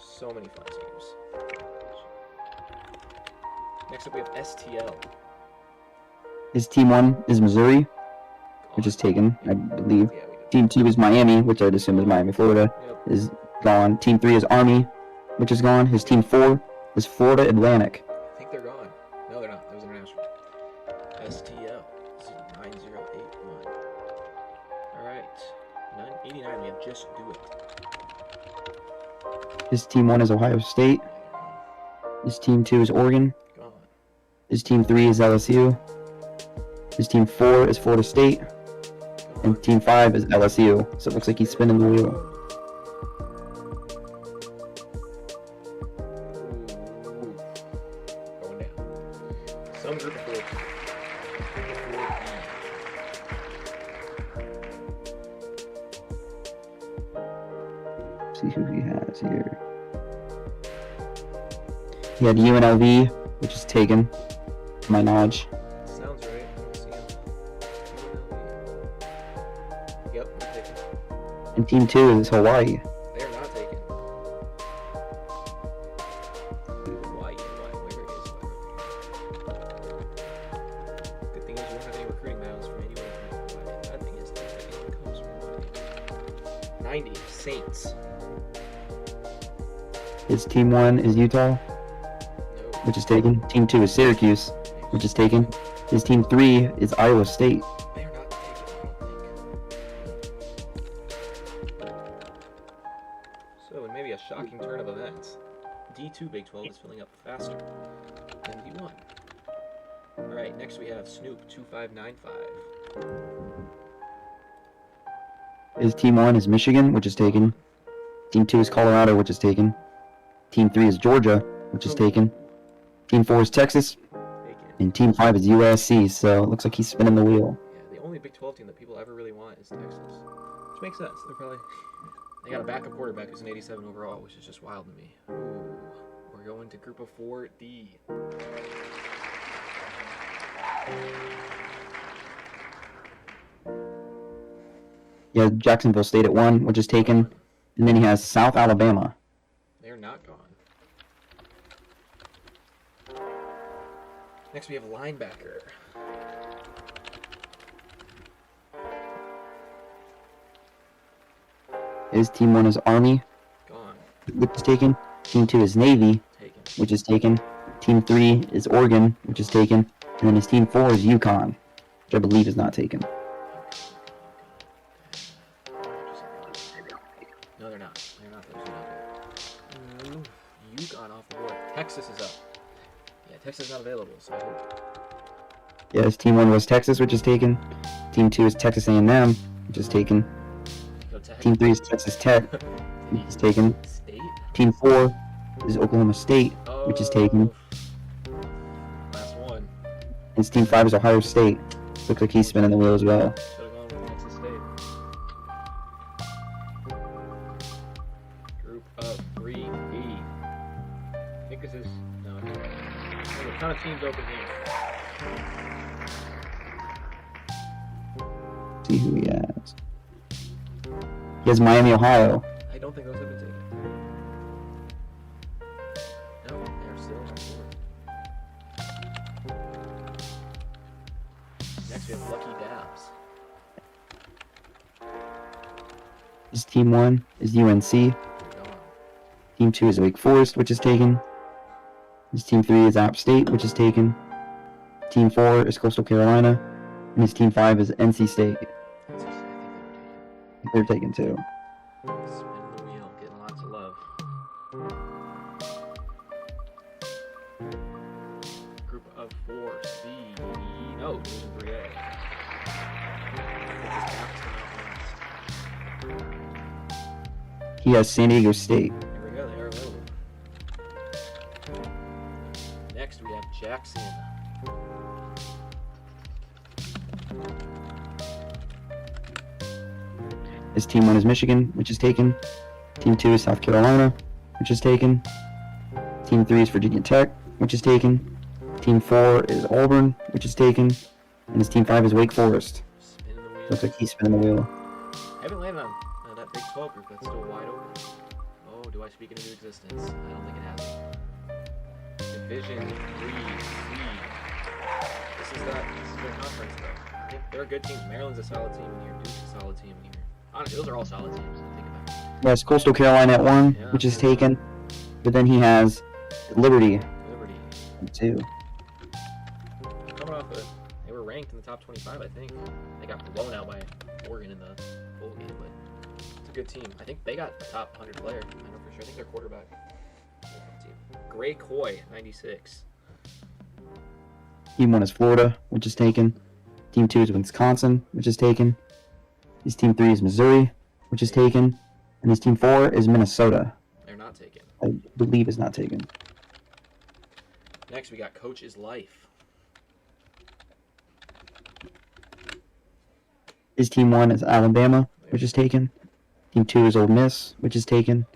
So many fun teams. Next up we have STL. His Team 1 is Missouri, which is taken, I believe. Yeah, we do. Team 2 is Miami, which I'd assume is Miami, Florida, Yep. is gone. Team 3 is Army, which is gone. His Team 4 is Florida Atlantic. I think they're gone. No, they're not. That was international. STL. 9081. Alright. 989, we have Just Do It. His Team 1 is Ohio State. His Team 2 is Oregon. Gone. His Team 3 is LSU. His Team 4 is Florida State. And Team 5 is LSU. So it looks like he's spinning the wheel. Ooh. Going down. Some group of 4. See who he has here. He had UNLV, which is taken, to my knowledge. Sounds right. Let's see him. Yep, they're taken. And Team 2 is Hawaii. They're not taken. Why? Where is Good thing is you don't have any recruiting battles from anywhere from Hawaii. Bad thing is that anyone comes from Hawaii. 90, Saints. His Team 1 is Utah, No. which is taken. Team 2 is Syracuse, which is taken. His Team 3 is Iowa State. They're not taken, I don't think. So, in maybe a shocking turn of events, D2 Big 12 is filling up faster than D1. Alright, next we have Snoop 2595. His Team 1 is Michigan, which is taken. Team 2 is Colorado, which is taken. Team 3 is Georgia, which is taken. Team 4 is Texas. Taken. And Team 5 is USC, so it looks like he's spinning the wheel. Yeah, the only Big 12 team that people ever really want is Texas. Which makes sense. They got a backup quarterback who's an 87 overall, which is just wild to me. Ooh, we're going to Group of 4D. He has Jacksonville State at 1, which is taken. And then he has South Alabama. They're not gone. Next we have linebacker. His Team 1 is Army, Gone. which is taken. Team 2 is Navy, Taken. which is taken. Team 3 is Oregon, which is taken. And then his Team 4 is UConn, which I believe is not taken. No, they're not. They're not. Those are not. UConn off the board. Texas is up. Yeah, Texas is not available, so I hope. Yeah, his Team 1 was Texas, which is taken. Team 2 is Texas A&M, which is taken. Team 3 is Texas Tech, which is taken. State? Team 4 is Oklahoma State, which is taken. Last one. And Team 5 is Ohio State. Looks like he's spinning the wheel as well. Should have gone with Texas State. Group of 3B. I think this is... No, okay. There's a ton of teams open here. See who he has. He has Miami, Ohio. I don't think those have been taken. No, they're still on board. Next we have Lucky Dabs. His Team 1 is UNC. They're gone. Team 2 is Wake Forest, which is taken. His Team 3 is App State, which is taken. Team 4 is Coastal Carolina. And his Team 5 is NC State. I think they were taken. They're taken too. Spinning the wheel, getting lots of love. Group of 4C. No, Division 3A. This is Baptist Out West. He has San Diego State. Here we go, they are available. Next we have Jackson. His Team 1 is Michigan, which is taken. Team 2 is South Carolina, which is taken. Team 3 is Virginia Tech, which is taken. Team 4 is Auburn, which is taken. And his Team 5 is Wake Forest. Spinning the wheel. Looks like he's spinning the wheel. I haven't landed on that Big 12 group that's still wide open. Oh, do I speak it into existence? I don't think it has. Division 3C. This is their conference though. I think there are good teams. Maryland's a solid team in here. Duke's a solid team in here. Honestly, those are all solid teams. Think about it. He has Coastal Carolina at 1, Yeah. which is taken. But then he has Liberty Liberty. at 2. Coming off they were ranked in the top 25, I think. They got blown out by Oregon in the bowl game, but it's a good team. I think they got a top 100 player. I know for sure. I think their quarterback. Gray Coy, 96. Team 1 is Florida, which is taken. Team 2 is Wisconsin, which is taken. His Team 3 is Missouri, which is taken. And his Team 4 is Minnesota. They're not taken. I believe is not taken. Next, we got Coach is Life. His Team 1 is Alabama, which is taken. Team 2 is Ole Miss, which is taken.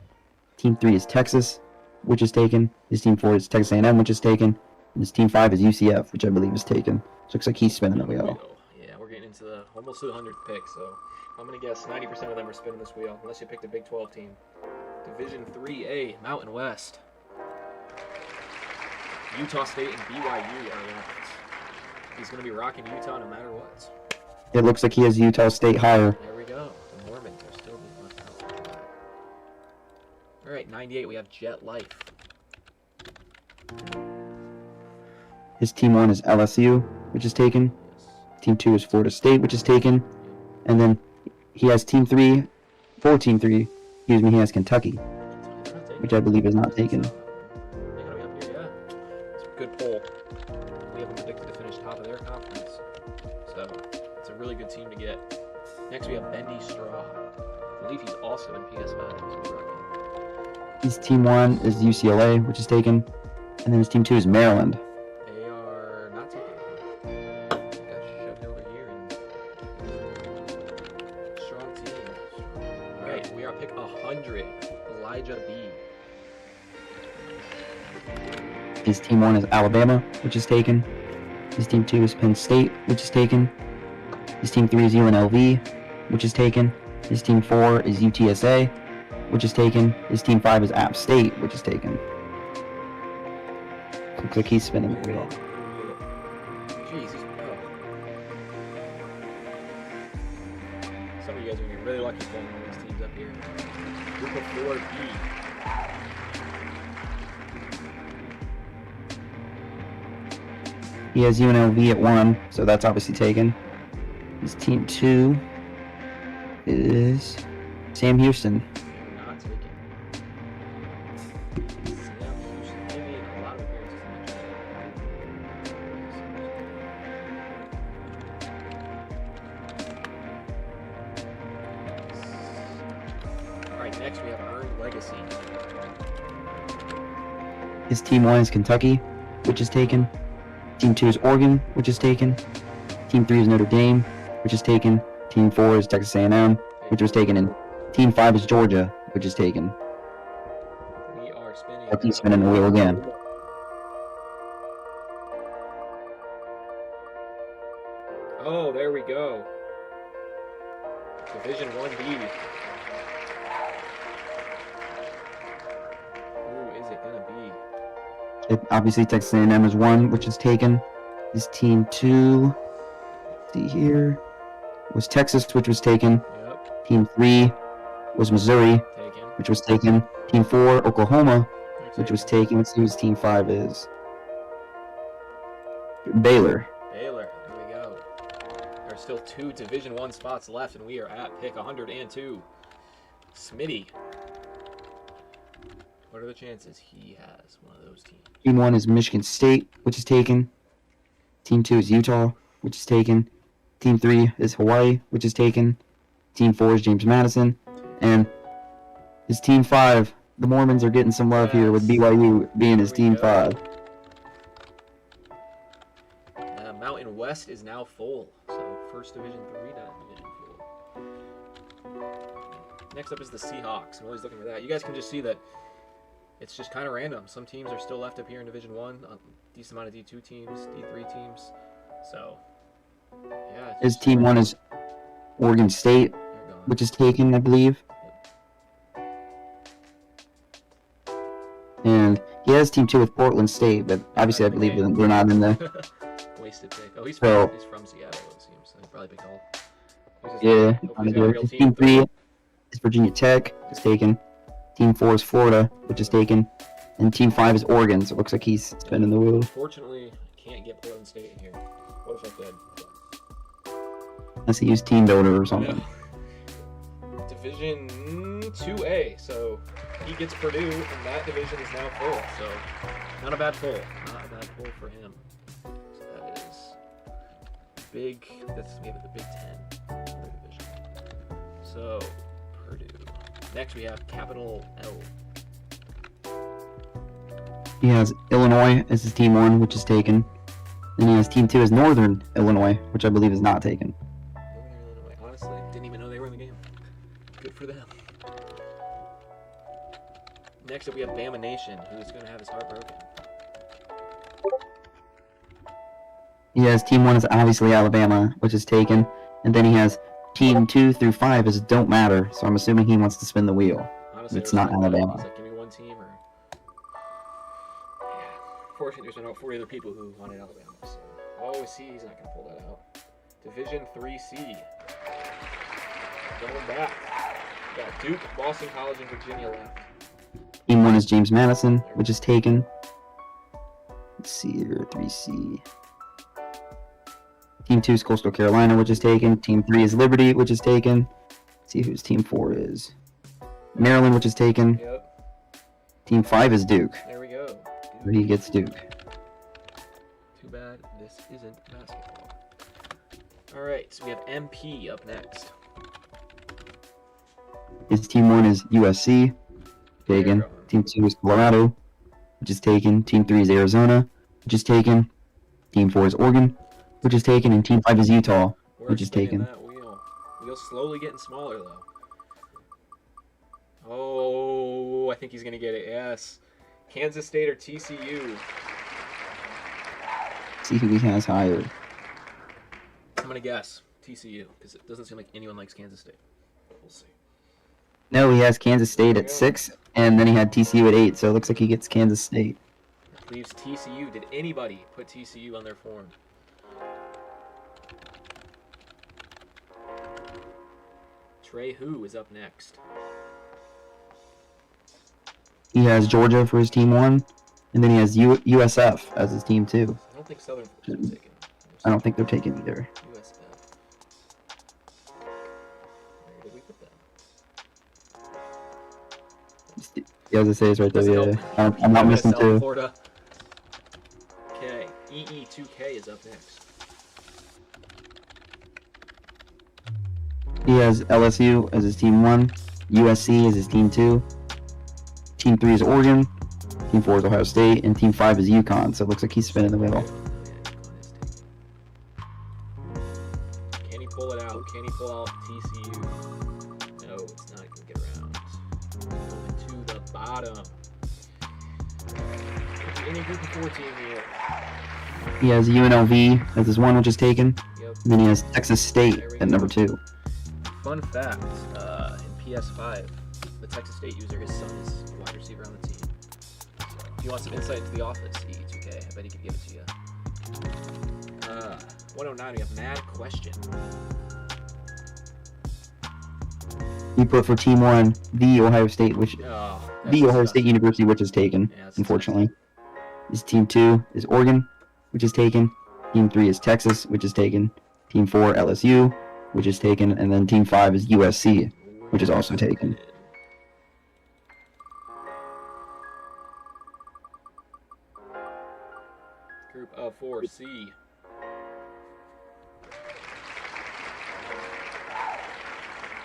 Team 3 is Texas, which is taken. His Team 4 is Texas A&M, which is taken. And his Team 5 is UCF, which I believe is taken. So looks like he's spinning the wheel. Yeah, we're getting into the almost to the 100th pick, so I'm going to guess 90% of them are spinning this wheel, unless you picked a Big 12 team. Division 3A, Mountain West. Utah State and BYU are left. He's going to be rocking Utah no matter what. It looks like he has Utah State higher. There we go. The Mormons are still being left out. All right, 98, we have Jet Life. His Team 1 is LSU, which is taken. Yes. Team 2 is Florida State, which is taken. And then he has Team 3, for Team 3, excuse me, he has Kentucky, which I believe is not taken. They gotta be up here, yeah. It's a good poll. We have them predicted to finish top of their conference. So, it's a really good team to get. Next, we have Bendy Straw. I believe he's also in PS5. His Team 1 is UCLA, which is taken. And then his Team 2 is Maryland. They are not taken. Got shoved over here and strong team. Alright, we are at pick 100. Elijah B. His Team 1 is Alabama, which is taken. His Team 2 is Penn State, which is taken. His Team 3 is UNLV, which is taken. His Team 4 is UTSA, which is taken. His Team 5 is App State, which is taken. Looks like he's spinning the wheel. Jesus. Oh. Some of you guys are going to be really lucky pulling one of these teams up here. Group of 4B. He has UNLV at 1, so that's obviously taken. His Team 2 is Sam Houston. They're not taken. Sam Houston. They made a lot of appearances in that Next, we have Earned Legacy. His team 1 is Kentucky, which is taken. Team 2 is Oregon, which is taken. Team 3 is Notre Dame, which is taken. Team 4 is Texas A&M, which was taken. And Team 5 is Georgia, which is taken. We are spinning. I keep spinning the wheel again. Oh, there we go. Division 1B. Who is it gonna be? Obviously, Texas A&M is 1, which is taken. His Team 2, see here, was Texas, which was taken. Yep, Team 3 was Missouri, taken. which was taken. Team 4, Oklahoma, which was taken. Let's see who Team 5 is. Baylor. Baylor, there we go. There are still 2 Division 1 spots left, and we are at pick 102. Smitty. What are the chances he has one of those teams? Team 1 is Michigan State, which is taken. Team 2 is Utah, which is taken. Team 3 is Hawaii, which is taken. Team 4 is James Madison. And his Team 5, the Mormons are getting some love here with BYU being his Team 5. Mountain West is now full. So first Division 3 now Division full. Next up is the Seahawks. I'm always looking for that. You guys can just see that it's just kind of random. Some teams are still left up here in Division 1. A decent amount of D2 teams, D3 teams. So, yeah. His Team 1 is Oregon State, which is taken, I believe. And he has Team 2 with Portland State, but obviously I believe they're not in the... Wasted pick. Oh, he's So- from Seattle, it seems. So he'd probably pick all. Yeah, Hopefully he's got a real his team. Team 3 is Virginia Tech, which is taken. Team 4 is Florida, which is taken. And Team 5 is Oregon, so it looks like he's spinning the wheel. Unfortunately, I can't get Portland State in here. What if I could? Unless he used Team Builder or something. Yeah. Division 2A, so he gets Purdue, and that division is now full. So not a bad pull. Not a bad pull for him. So that is big. That's we have the Big Ten other division. So Purdue. Next we have Capital L. He has Illinois as his Team 1, which is taken. Then he has Team 2 as Northern Illinois, which I believe is not taken. Northern Illinois. Honestly, didn't even know they were in the game. Good for them. Next up we have Bama Nation, who's going to have his heart broken. He has Team 1 as obviously Alabama, which is taken. And then he has Team 2 through 5 as Don't Matter, so I'm assuming he wants to spin the wheel. Honestly, It's not Alabama. He's like, give me one team, or... Yeah. Fortunately, there's about 40 other people who wanted Alabama, so... Oh, he's not going to pull that out. Division 3C. Going back. We got Duke, Boston College, and Virginia left. Team 1 is James Madison, which is taken. Let's see here, 3C. Team 2 is Coastal Carolina, which is taken. Team 3 is Liberty, which is taken. Let's see whose Team 4 is. Maryland, which is taken. Yep. Team 5 is Duke. There we go. Duke. He gets Duke. Too bad this isn't basketball. Alright, so we have MP up next. His Team 1 is USC, taken. Team 2 is Colorado, which is taken. Team 3 is Arizona, which is taken. Team 4 is Oregon, which is taken. And Team 5 is Utah, which is taken. That wheel's slowly getting smaller, though. Oh, I think he's going to get it, yes. Kansas State or TCU? See who he has hired. I'm going to guess TCU, because it doesn't seem like anyone likes Kansas State. We'll see. No, he has Kansas State at 6, and then he had TCU at 8, so it looks like he gets Kansas State. That leaves TCU. Did anybody put TCU on their form? Trey Who is up next. He has Georgia for his Team 1, and then he has USF as his Team 2. I don't think Southern is taken. I don't think they're taken either. USF. Where did we put that? Yeah, as I say, it's right there. Let's Yeah, go. I'm not missing South 2. Florida. Okay, EE2K is up next. He has LSU as his Team 1, USC is his team 2. Team 3 is Oregon. Team 4 is Ohio State, and Team 5 is UConn. So it looks like he's spinning the wheel. Can he pull it out? Can he pull out TCU? No, it's not going to get around. Going to the bottom. Any group of 4 team here. He has UNLV as his 1, which is taken. Yep. And then he has Texas State at number 2. Fun fact, in PS5, the Texas State user, his son is a wide receiver on the team. So if you want some insight into the office, E2K, I bet he could give it to you. 109, we have Mad Question. He put for Team 1 the Ohio State, which Oh, the Ohio State University, which is taken, Yeah, that's unfortunately. His Team 2 is Oregon, which is taken. Team 3 is Texas, which is taken. Team 4, LSU, which is taken. And then Team 5 is USC, which is also taken. Group of 4C.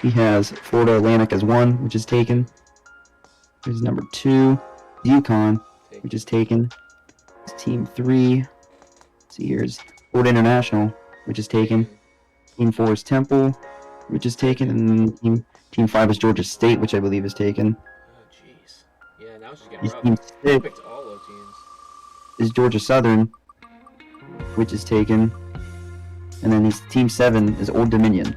He has Florida Atlantic as 1, which is taken. His number 2, UConn, which is taken. His Team 3, let's see, here's Florida International, which is taken. Team 4 is Temple, which is taken. And then Team 5 is Georgia State, which I believe is taken. Oh, jeez. Yeah, now it's just getting His rough. Team I 6 picked all low teams. is Georgia Southern, which is taken. And then his Team 7 is Old Dominion.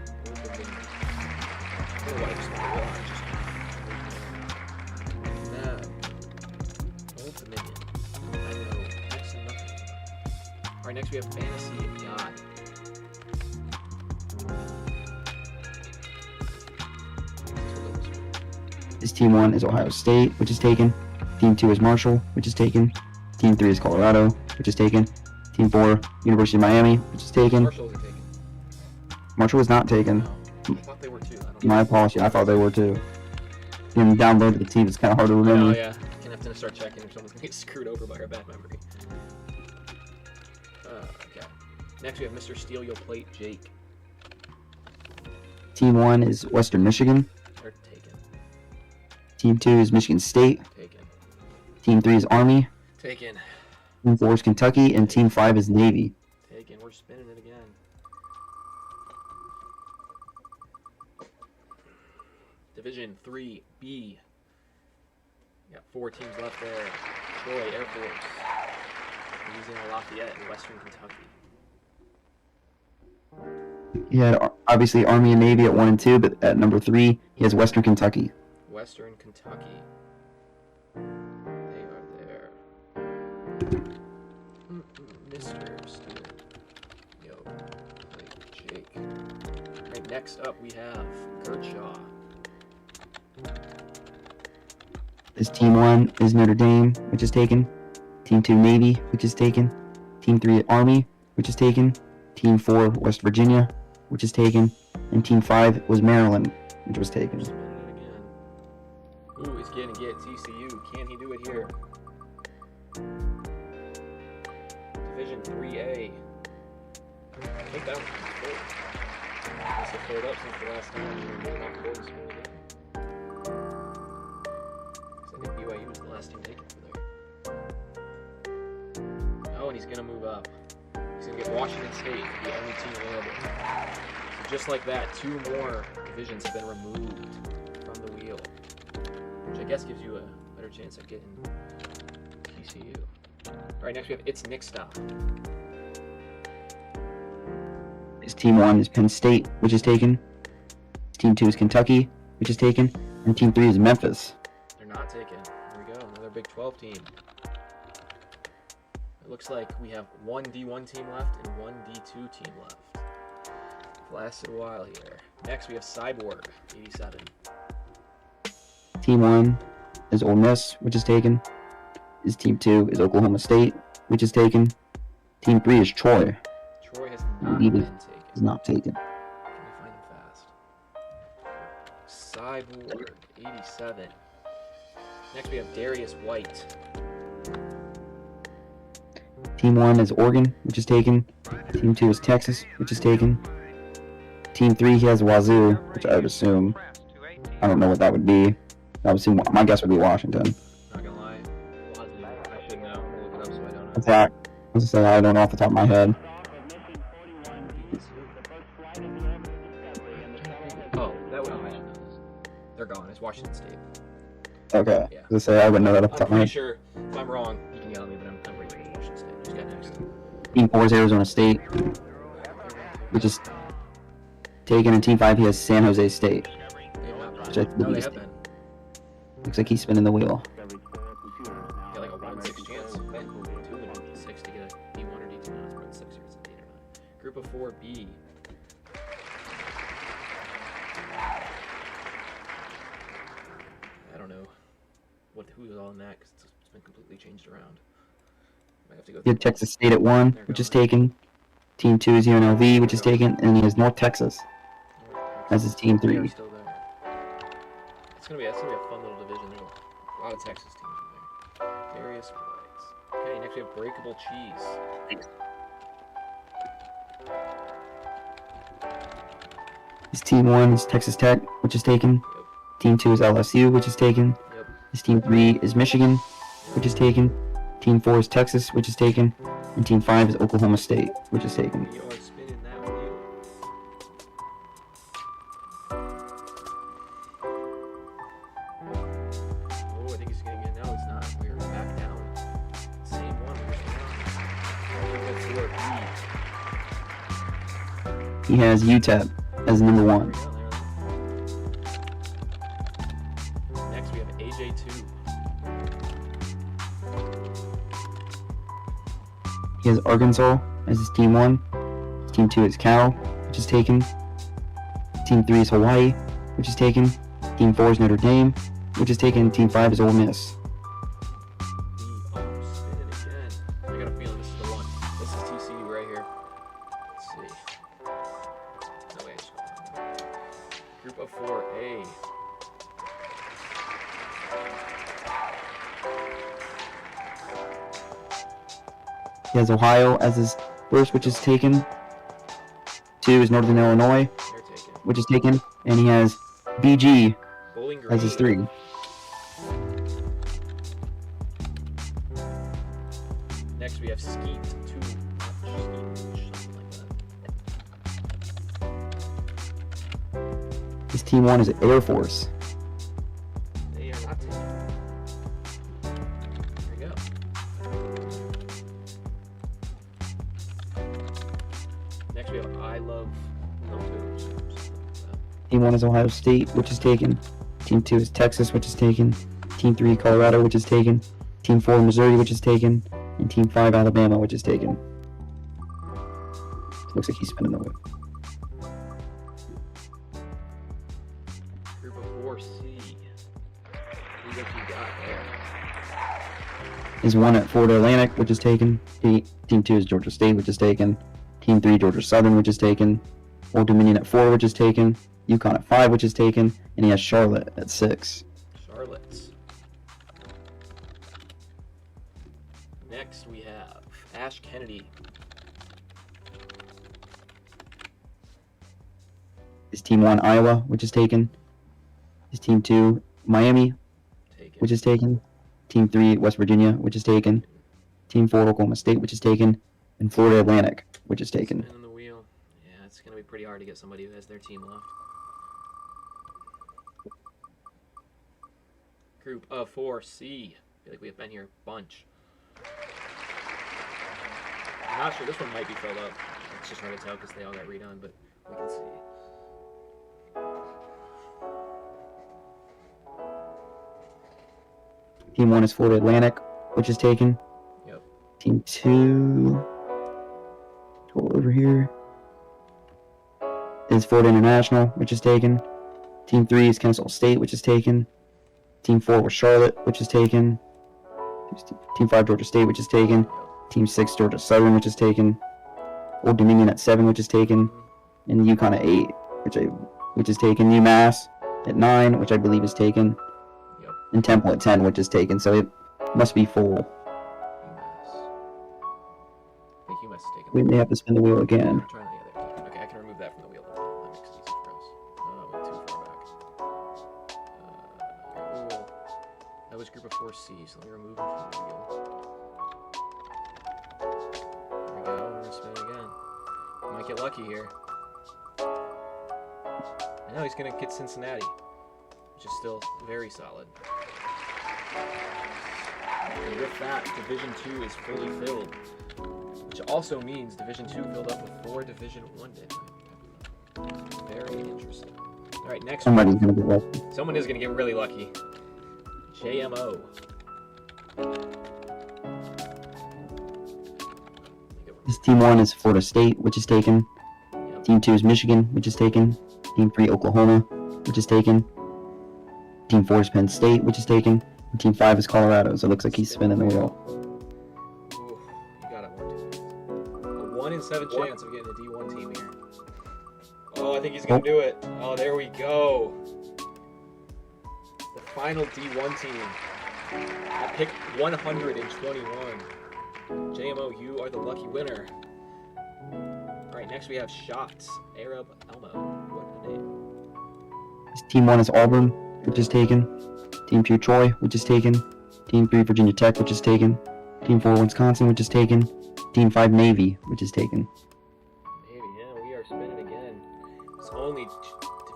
Alright, next we have Fantasy God. His Team 1 is Ohio State, which is taken. Team 2 is Marshall, which is taken. Team 3 is Colorado, which is taken. Team 4, University of Miami, which is taken. Marshall isn't taken. Marshall was not taken. No, I thought they were too. I don't My apology, I thought they were too. Being downloaded the team, it's kind of hard to know. remember. Oh yeah, gonna have to start checking if someone's gonna get screwed over by our bad memory. Okay. Next we have Mr. Steal Your Plate, Jake. Team 1 is Western Michigan. They're taken. Team 2 is Michigan State. Taken. Team 3 is Army. Taken. Team 4 is Kentucky. And Team 5 is Navy. Taken. We're spinning it again. Division 3B. Got 4 teams left there. Troy Air Force. Louisiana Lafayette in Western Kentucky. He had obviously Army and Navy at 1 and 2, but at number 3, he has Western Kentucky. Western Kentucky. They are there. Mr. Steele. Yo, like Jake. Alright, next up we have Gertshaw. His Team 1 is Notre Dame, which is taken. Team 2 Navy, which is taken. Team 3 Army, which is taken. Team 4 West Virginia, which is taken. And Team 5 was Maryland, which was taken. Spinning it again. Ooh, he's gonna get TCU. Can he do it here? Division 3A. I think that one's full. It's filled up since the last time we were moving off the board and spinning it again. I think BYU was the last team taken for there. Oh, and he's gonna move up. He's gonna get Washington State, the only team available. So just like that, 2 more divisions have been removed from the wheel, which I guess gives you a better chance of getting TCU. All right, next we have It's Nick Stop. His Team 1 is Penn State, which is taken. His Team 2 is Kentucky, which is taken. And Team 3 is Memphis. They're not taken. Here we go, another Big 12 team. It looks like we have 1 D1 team left and 1 D2 team left. It's lasted a while here. Next we have Cyborg, 87. Team 1 is Ole Miss, which is taken. His Team 2 is Oklahoma State, which is taken. Team 3 is Troy. Troy has not Needed. been taken. Is not taken. Can we find him fast? Cyborg, 87. Next we have Darius White. Team 1 is Oregon, which is taken. Team 2 is Texas, which is taken. Team 3 he has Wazoo, which I would assume. I don't know what that would be. That would seem, my guess would be Washington. Not gonna lie. I should know. We'll look it up so I don't know. Attack. Let's say I don't know off the top of my head. Oh, that would I should know this. They're gone. It's Washington State. Okay. Yeah. Let's say I wouldn't know that off the I'm top of my pretty head. sure if I'm wrong, you can yell at me, but I'm pretty sure it's Washington State. Who's got next? Team 4 is Arizona State, which is taken, and Team 5 he has San Jose State. They've not Which I been. No, believe they is- have been. Looks like he's spinning the wheel. Yeah, like a 1 in 6 chance. 2 in 6 to get a D1 or D2. No, it's 1 in 6 or it's a D or not. Group of 4B. I don't know who's all in that because it's been completely changed around. Might have to go He had Texas State at 1, which is taken. Team 2 is UNLV, which is taken, and he has North Texas as his Team They're 3. still there. That's gonna be a fun little division. There's a lot of Texas teams in there. Various flags. Okay, next we have Breakable Cheese. His Team 1 is Texas Tech, which is taken. Yep. Team 2 is LSU, which is taken. Yep. His Team 3 is Michigan, which is taken. Team 4 is Texas, which is taken. And Team 5 is Oklahoma State, which is taken. We are spinning that wheel. Oh, I think he's getting in. No, it's not. We're back down. Same one. We're still on. He has UTEP as number 1. Next, we have AJ2. He has Arkansas as his Team 1. His Team 2 is Cal, which is taken. Team 3 is Hawaii, which is taken. Team 4 is Notre Dame, which is taken. Team 5 is Ole Miss. We are spinning again. I got a feeling this is the one. This is TCU right here. Let's see. No way. I just got Group of 4A. He has Ohio as his first, which is taken. 2 is Northern Illinois, They're taken. which is taken. And he has BG Bowling Green. as his 3. Next we have Skeet 2. Something like His Team 1 is Air Force. that. They are not taken. There we go. Next we have I Love Numbers. Team 1 is Ohio State, which is taken. Team 2 is Texas, which is taken. Team 3 Colorado, which is taken. Team 4 Missouri, which is taken. And Team 5 Alabama, which is taken. Looks like he's spinning the wheel. Group of 4C. Who you got there? Is 1 at Florida Atlantic, which is taken. Team 2 is Georgia State, which is taken. Team 3 Georgia Southern, which is taken. Old Dominion at 4, which is taken. UConn at 5, which is taken. And he has Charlotte at 6. Charlotte. Next we have Ash Kennedy. His Team 1 Iowa, which is taken. His Team 2 Miami, Taken. which is taken. Team 3 West Virginia, which is taken. Team 4 Oklahoma State, which is taken. And Florida Atlantic, which is taken. Spinning the wheel. Yeah, it's going to be pretty hard to get somebody who has their team left. Group of 4C. I feel like we have been here a bunch. I'm not sure. This one might be filled up. It's just hard to tell because they all got redone, but we can see. Team 1 is Florida Atlantic, which is taken. Yep. Team 2, go over here, is Florida International, which is taken. Team 3 is Kennesaw State, which is taken. Team 4 was Charlotte, which is taken. Team 5 Georgia State, which is taken. Team 6 Georgia Southern, which is taken. Old Dominion at 7, which is taken. And UConn at 8, which is taken. UMass at 9, which I believe is taken. Yep. And Temple at 10, which is taken. So it must be full. UMass. I think UMass is taken. We may have to spin the wheel again. I'm trying the other. Okay, I can remove that from the wheel. That makes it easy for us. Went too far back. 4C, so let me remove him from the wheel. There we go, we're gonna spin it again. Might get lucky here. I know he's gonna get Cincinnati, which is still very solid. And with that, Division 2 is fully filled, which also means Division 2 filled up with 4 Division 1 did. Very interesting. All right, next Somebody's gonna get lucky. Someone is going to get really lucky. JMO. This team 1 is Florida State, which is taken. Yep. Team 2 is Michigan, which is taken. Team 3 Oklahoma, which is taken. Team 4 is Penn State, which is taken. And Team 5 is Colorado, so it looks like he's spinning the wheel. Ooh, you got it, 1, 2. A 1 in 7 chance of getting a D1 team here. Oh, I think he's going to do it. Oh, there we go. The final D1 team. At pick 121. JMO, you are the lucky winner. Alright, next we have Shots. Arab Elmo. What a name. This team 1 is Auburn, which is taken. Team 2 Troy, which is taken. Team 3 Virginia Tech, which is taken. Team 4 Wisconsin, which is taken. Team 5 Navy, which is taken. Maybe, yeah, we are spinning again. There's only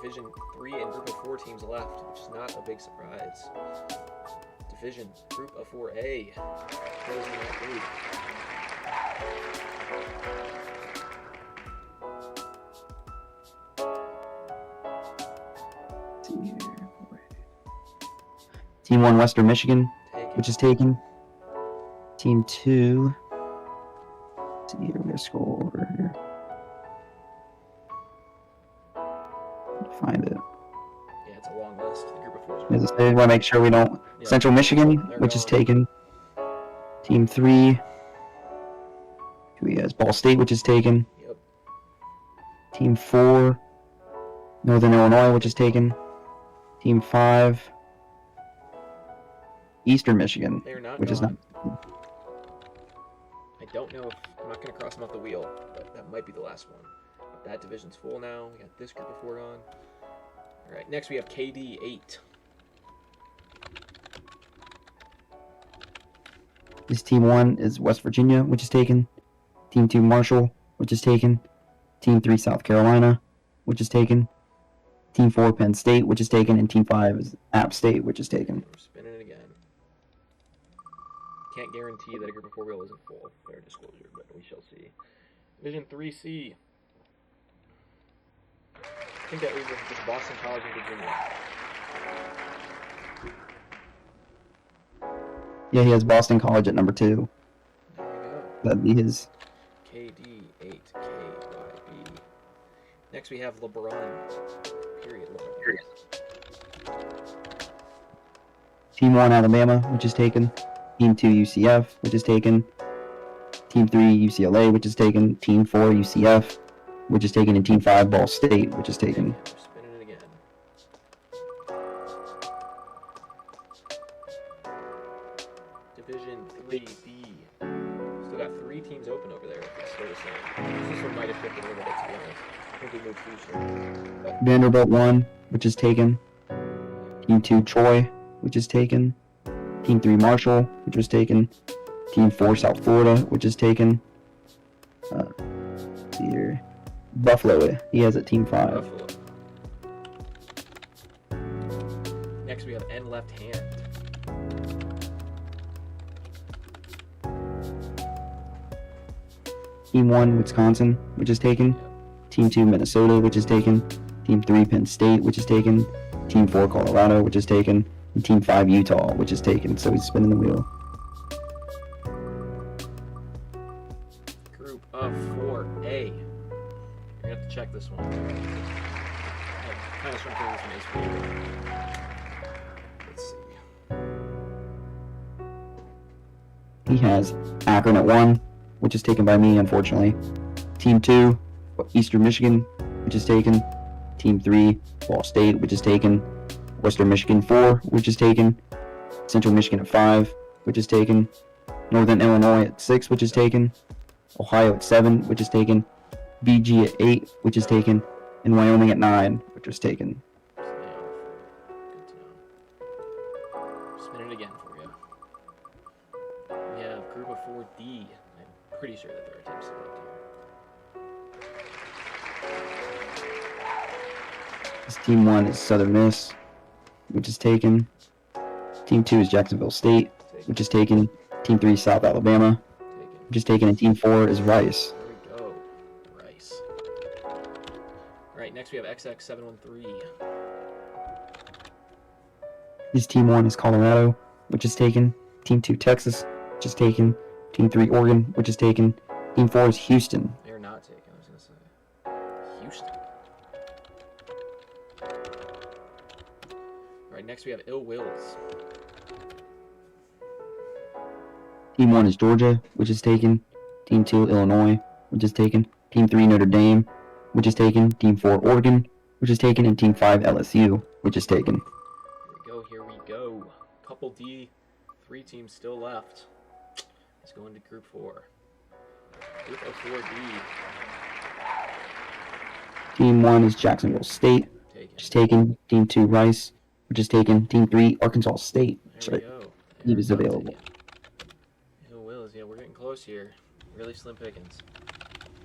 Division 3 and Group of 4 teams left, which is not a big surprise. Division Group of 4A. Closing that group. Team 1 Western Michigan, Take it. which is taken. Team 2. Let's see here, we're gonna scroll over here. Find it. Yeah, it's a long list. The Group of 4 is As I say, we want to make sure we don't. Yeah. Central Michigan, They're which is gone. taken. Team 3. Who has Ball State, which is taken. Yep. Team 4. Northern Illinois, which is taken. Team 5. Eastern Michigan, They're not which is gone. not. I don't know if I'm not going to cross them off the wheel, but that might be the last one. But that division's full now. We got this Group of 4 on. All right, next we have KD 8. This team 1 is West Virginia, which is taken. Team 2 Marshall, which is taken. Team 3 South Carolina, which is taken. Team 4 Penn State, which is taken, and Team 5 is App State, which is taken. We're spinning it again. Can't guarantee that a Group of 4 wheel isn't full. Fair disclosure, but we shall see. Division 3C. I think that leaves us just Boston College and Virginia. Yeah, he has Boston College at number 2. There we go. That'd be his. KD8KYB. Next we have LeBron. Period. Team 1 Alabama, which is taken. Team 2 UCF, which is taken. Team 3 UCLA, which is taken. Team 4 UCF, which is taken. And Team 5 Ball State, which is taken. We're spinning it again. Division 3B. Still got 3 teams open over there. It's still the same. This one might have shifted a little bit, to be honest. I think we moved too soon. But Vanderbilt 1, which is taken. Team 2 Troy, which is taken. Team 3 Marshall, which was taken. Team 4 South Florida, which is taken. Let's see here. Buffalo, he has at Team 5. Buffalo. Next we have N left hand. Team 1 Wisconsin, which is taken. Team 2 Minnesota, which is taken. Team 3 Penn State, which is taken. Team 4 Colorado, which is taken. And Team 5 Utah, which is taken. So he's spinning the wheel. Group of 4A. You're gonna have to check this one. I kind of strong feeling this one is for you. Let's see. He has Akron at 1, which is taken by me, unfortunately. Team 2 Eastern Michigan, which is taken. Team 3 Ball State, which is taken. Western Michigan 4, which is taken. Central Michigan at 5, which is taken. Northern Illinois at 6, which is taken. Ohio at 7, which is taken. BG at 8, which is taken. And Wyoming at 9, which was taken. Good to know. Spin it again for you. D. I'm pretty sure that there are teams selected here. This team 1 is Southern Miss, which is taken. Team 2 is Jacksonville State, which is taken. Team 3 is South Alabama, which is taken. And Team 4 is Rice. There we go. Rice. Alright, next we have XX713. This team 1 is Colorado, which is taken. Team 2 Texas, which is taken. Team 3 Oregon, which is taken. Team 4 is Houston. They're not taken, I was going to say. Houston. Alright, next we have Ill Wills. Team 1 is Georgia, which is taken. Team 2 Illinois, which is taken. Team 3 Notre Dame, which is taken. Team 4 Oregon, which is taken. And Team 5 LSU, which is taken. Here we go. Couple D, 3 teams still left. Let's go into Group 4. Group of 4D. Team 1 is Jacksonville State, which is taken. Team 2 Rice, which is taken. Team 3 Arkansas State, which There I we go. believe is available. Ill Wills, yeah, we're getting close here. Really slim pickings.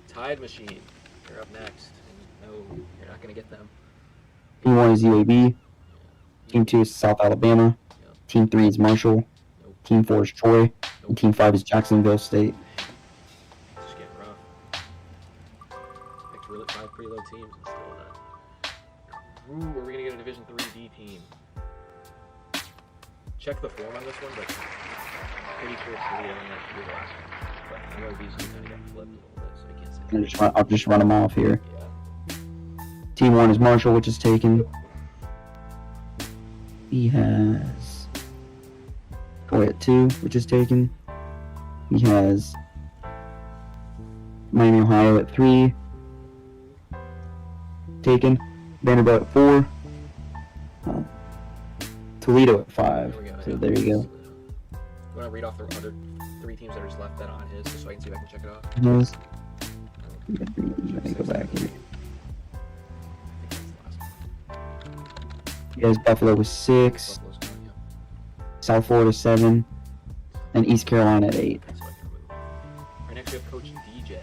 Tide Machine, you're up next. And no, you're not going to get them. Team 1 is UAB. Team 2 is South Alabama. Yep. Team 3 is Marshall. Nope. Team 4 is Troy. Nope. And Team 5 is Jacksonville State. Just getting rough. Picked really 5 pretty low teams and still not. Ooh, are we going to get a Division 3D team? Check the form on this one, but pretty sure it's Toledo and that should be the last one. But I know these two kind of got flipped a little bit, so I can't say. I'll just run them off here. Yeah. Team 1 is Marshall, which is taken. He has Troy at 2, which is taken. He has Miami, Ohio at 3, taken. Vanderbilt at 4. Toledo at 5. There we go. So there you go. You want to read off the other 3 teams that are just left that on his, just so I can see if I can check it off? Yes. Let me go back here. I think that's the last one. He has Buffalo with 6, Buffalo's gone, yeah. South Florida 7, and East Carolina at 8. So I can remove. Alright, next we have Coach DJ.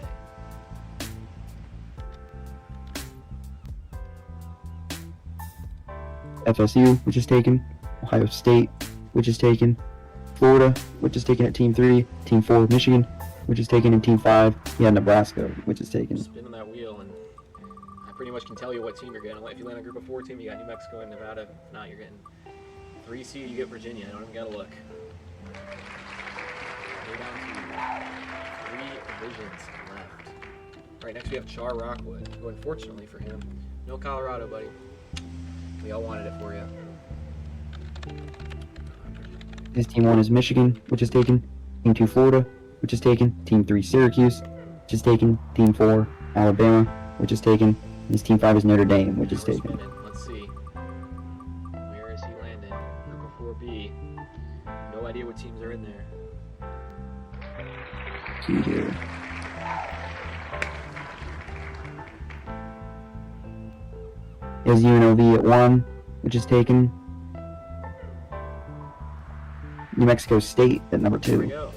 FSU, which is taken. Ohio State, which is taken. Florida, which is taken at Team 3. Team 4, Michigan, which is taken in Team 5. He had Nebraska, which is taken. Spinning that wheel, and I pretty much can tell you what team you're getting. If you land a Group of 4 team, you got New Mexico and Nevada. If not, you're getting 3 seed, you get Virginia. I don't even gotta look. We're down to 3 divisions left. Alright, next we have Char Rockwood, who unfortunately for him, no Colorado, buddy. We all wanted it for you. His Team 1 is Michigan, which is taken. Team 2, Florida, which is taken. Team 3, Syracuse, which is taken. Team 4, Alabama, which is taken. And his Team 5 is Notre Dame, which is taken. Spinning. Let's see. Where is he landing? Group of 4B. No idea what teams are in there. See here. He has UNLV at 1, which is taken. New Mexico State at number There we 2. go.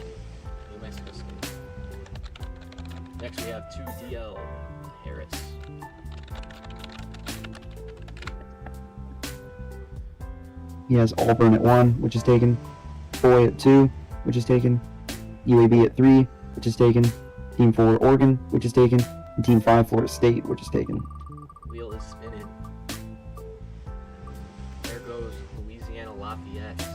New Mexico State. Next we have 2DL Harris. He has Auburn at 1, which is taken. Troy at 2, which is taken. UAB at 3, which is taken. Team 4, Oregon, which is taken. And Team 5, Florida State, which is taken. Wheel is spinning. There goes Louisiana Lafayette.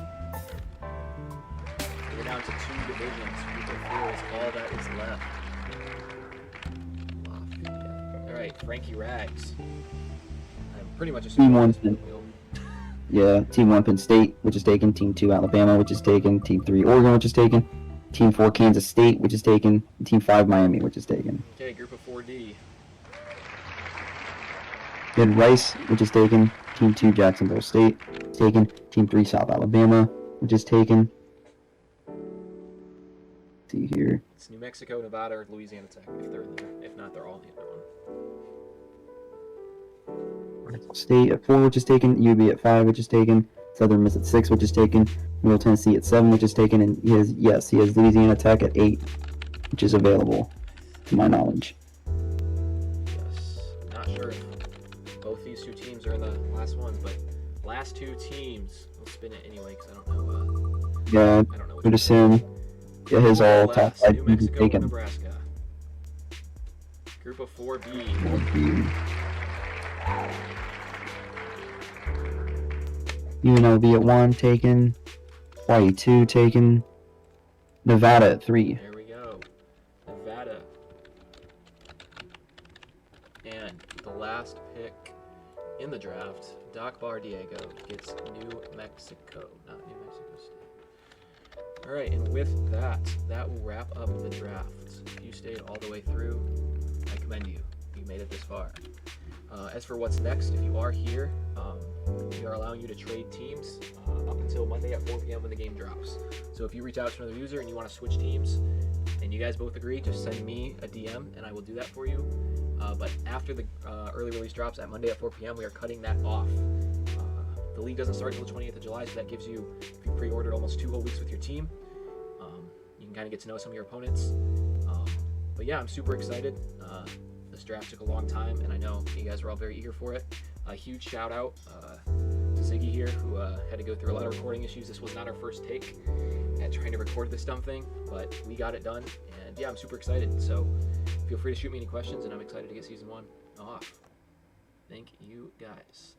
We're down to 2 divisions. Group of 4 is all that is left. Lafayette. Alright, Frankie Rags. I'm pretty much assuming Team 1 this one will. Yeah, Team 1, Penn State, which is taken. Team 2, Alabama, which is taken. Team 3, Oregon, which is taken. Team 4, Kansas State, which is taken. And Team 5, Miami, which is taken. Okay, group of 4D. He had Rice, which is taken. Team 2, Jacksonville State, taken. Team 3, South Alabama, which is taken. Let's see here. It's New Mexico, Nevada, or Louisiana Tech, if they're in there. If not, they're all the other one. Arkansas State at 4, which is taken. UB at 5, which is taken. Southern Miss at 6, which is taken. Middle Tennessee at 7, which is taken. And he has Louisiana Tech at 8. which is available, to my knowledge. Yes. Not sure if both these two teams are in the last ones, but last two teams. We'll spin it anyway because I don't know. Yeah, I don't know. would assume. Yeah, his all top Last, 5 New teams Mexico, taken. Nebraska. Group of 4B. UNLV at 1 taken. Hawaii 2 taken. Nevada at 3. There we go. Nevada. And the last pick in the draft, Doc Bar Diego gets New Mexico, not New Mexico State. All right, and with that, that will wrap up the draft. If you stayed all the way through, I commend you. You made it this far. As for what's next, if you are here, we are allowing you to trade teams up until Monday at 4 p.m. when the game drops. So if you reach out to another user and you want to switch teams, and you guys both agree, just send me a DM and I will do that for you. But after the early release drops at Monday at 4 p.m., we are cutting that off. The league doesn't start until the 28th of July, so that gives you, if you pre-ordered, almost 2 whole weeks with your team. You can kind of get to know some of your opponents. But yeah, I'm super excited. This draft took a long time, and I know you guys were all very eager for it. A huge shout out to Ziggy here, who had to go through a lot of recording issues. This was not our first take at trying to record this dumb thing, but we got it done. And yeah, I'm super excited. So feel free to shoot me any questions, and I'm excited to get season 1 off. Thank you guys.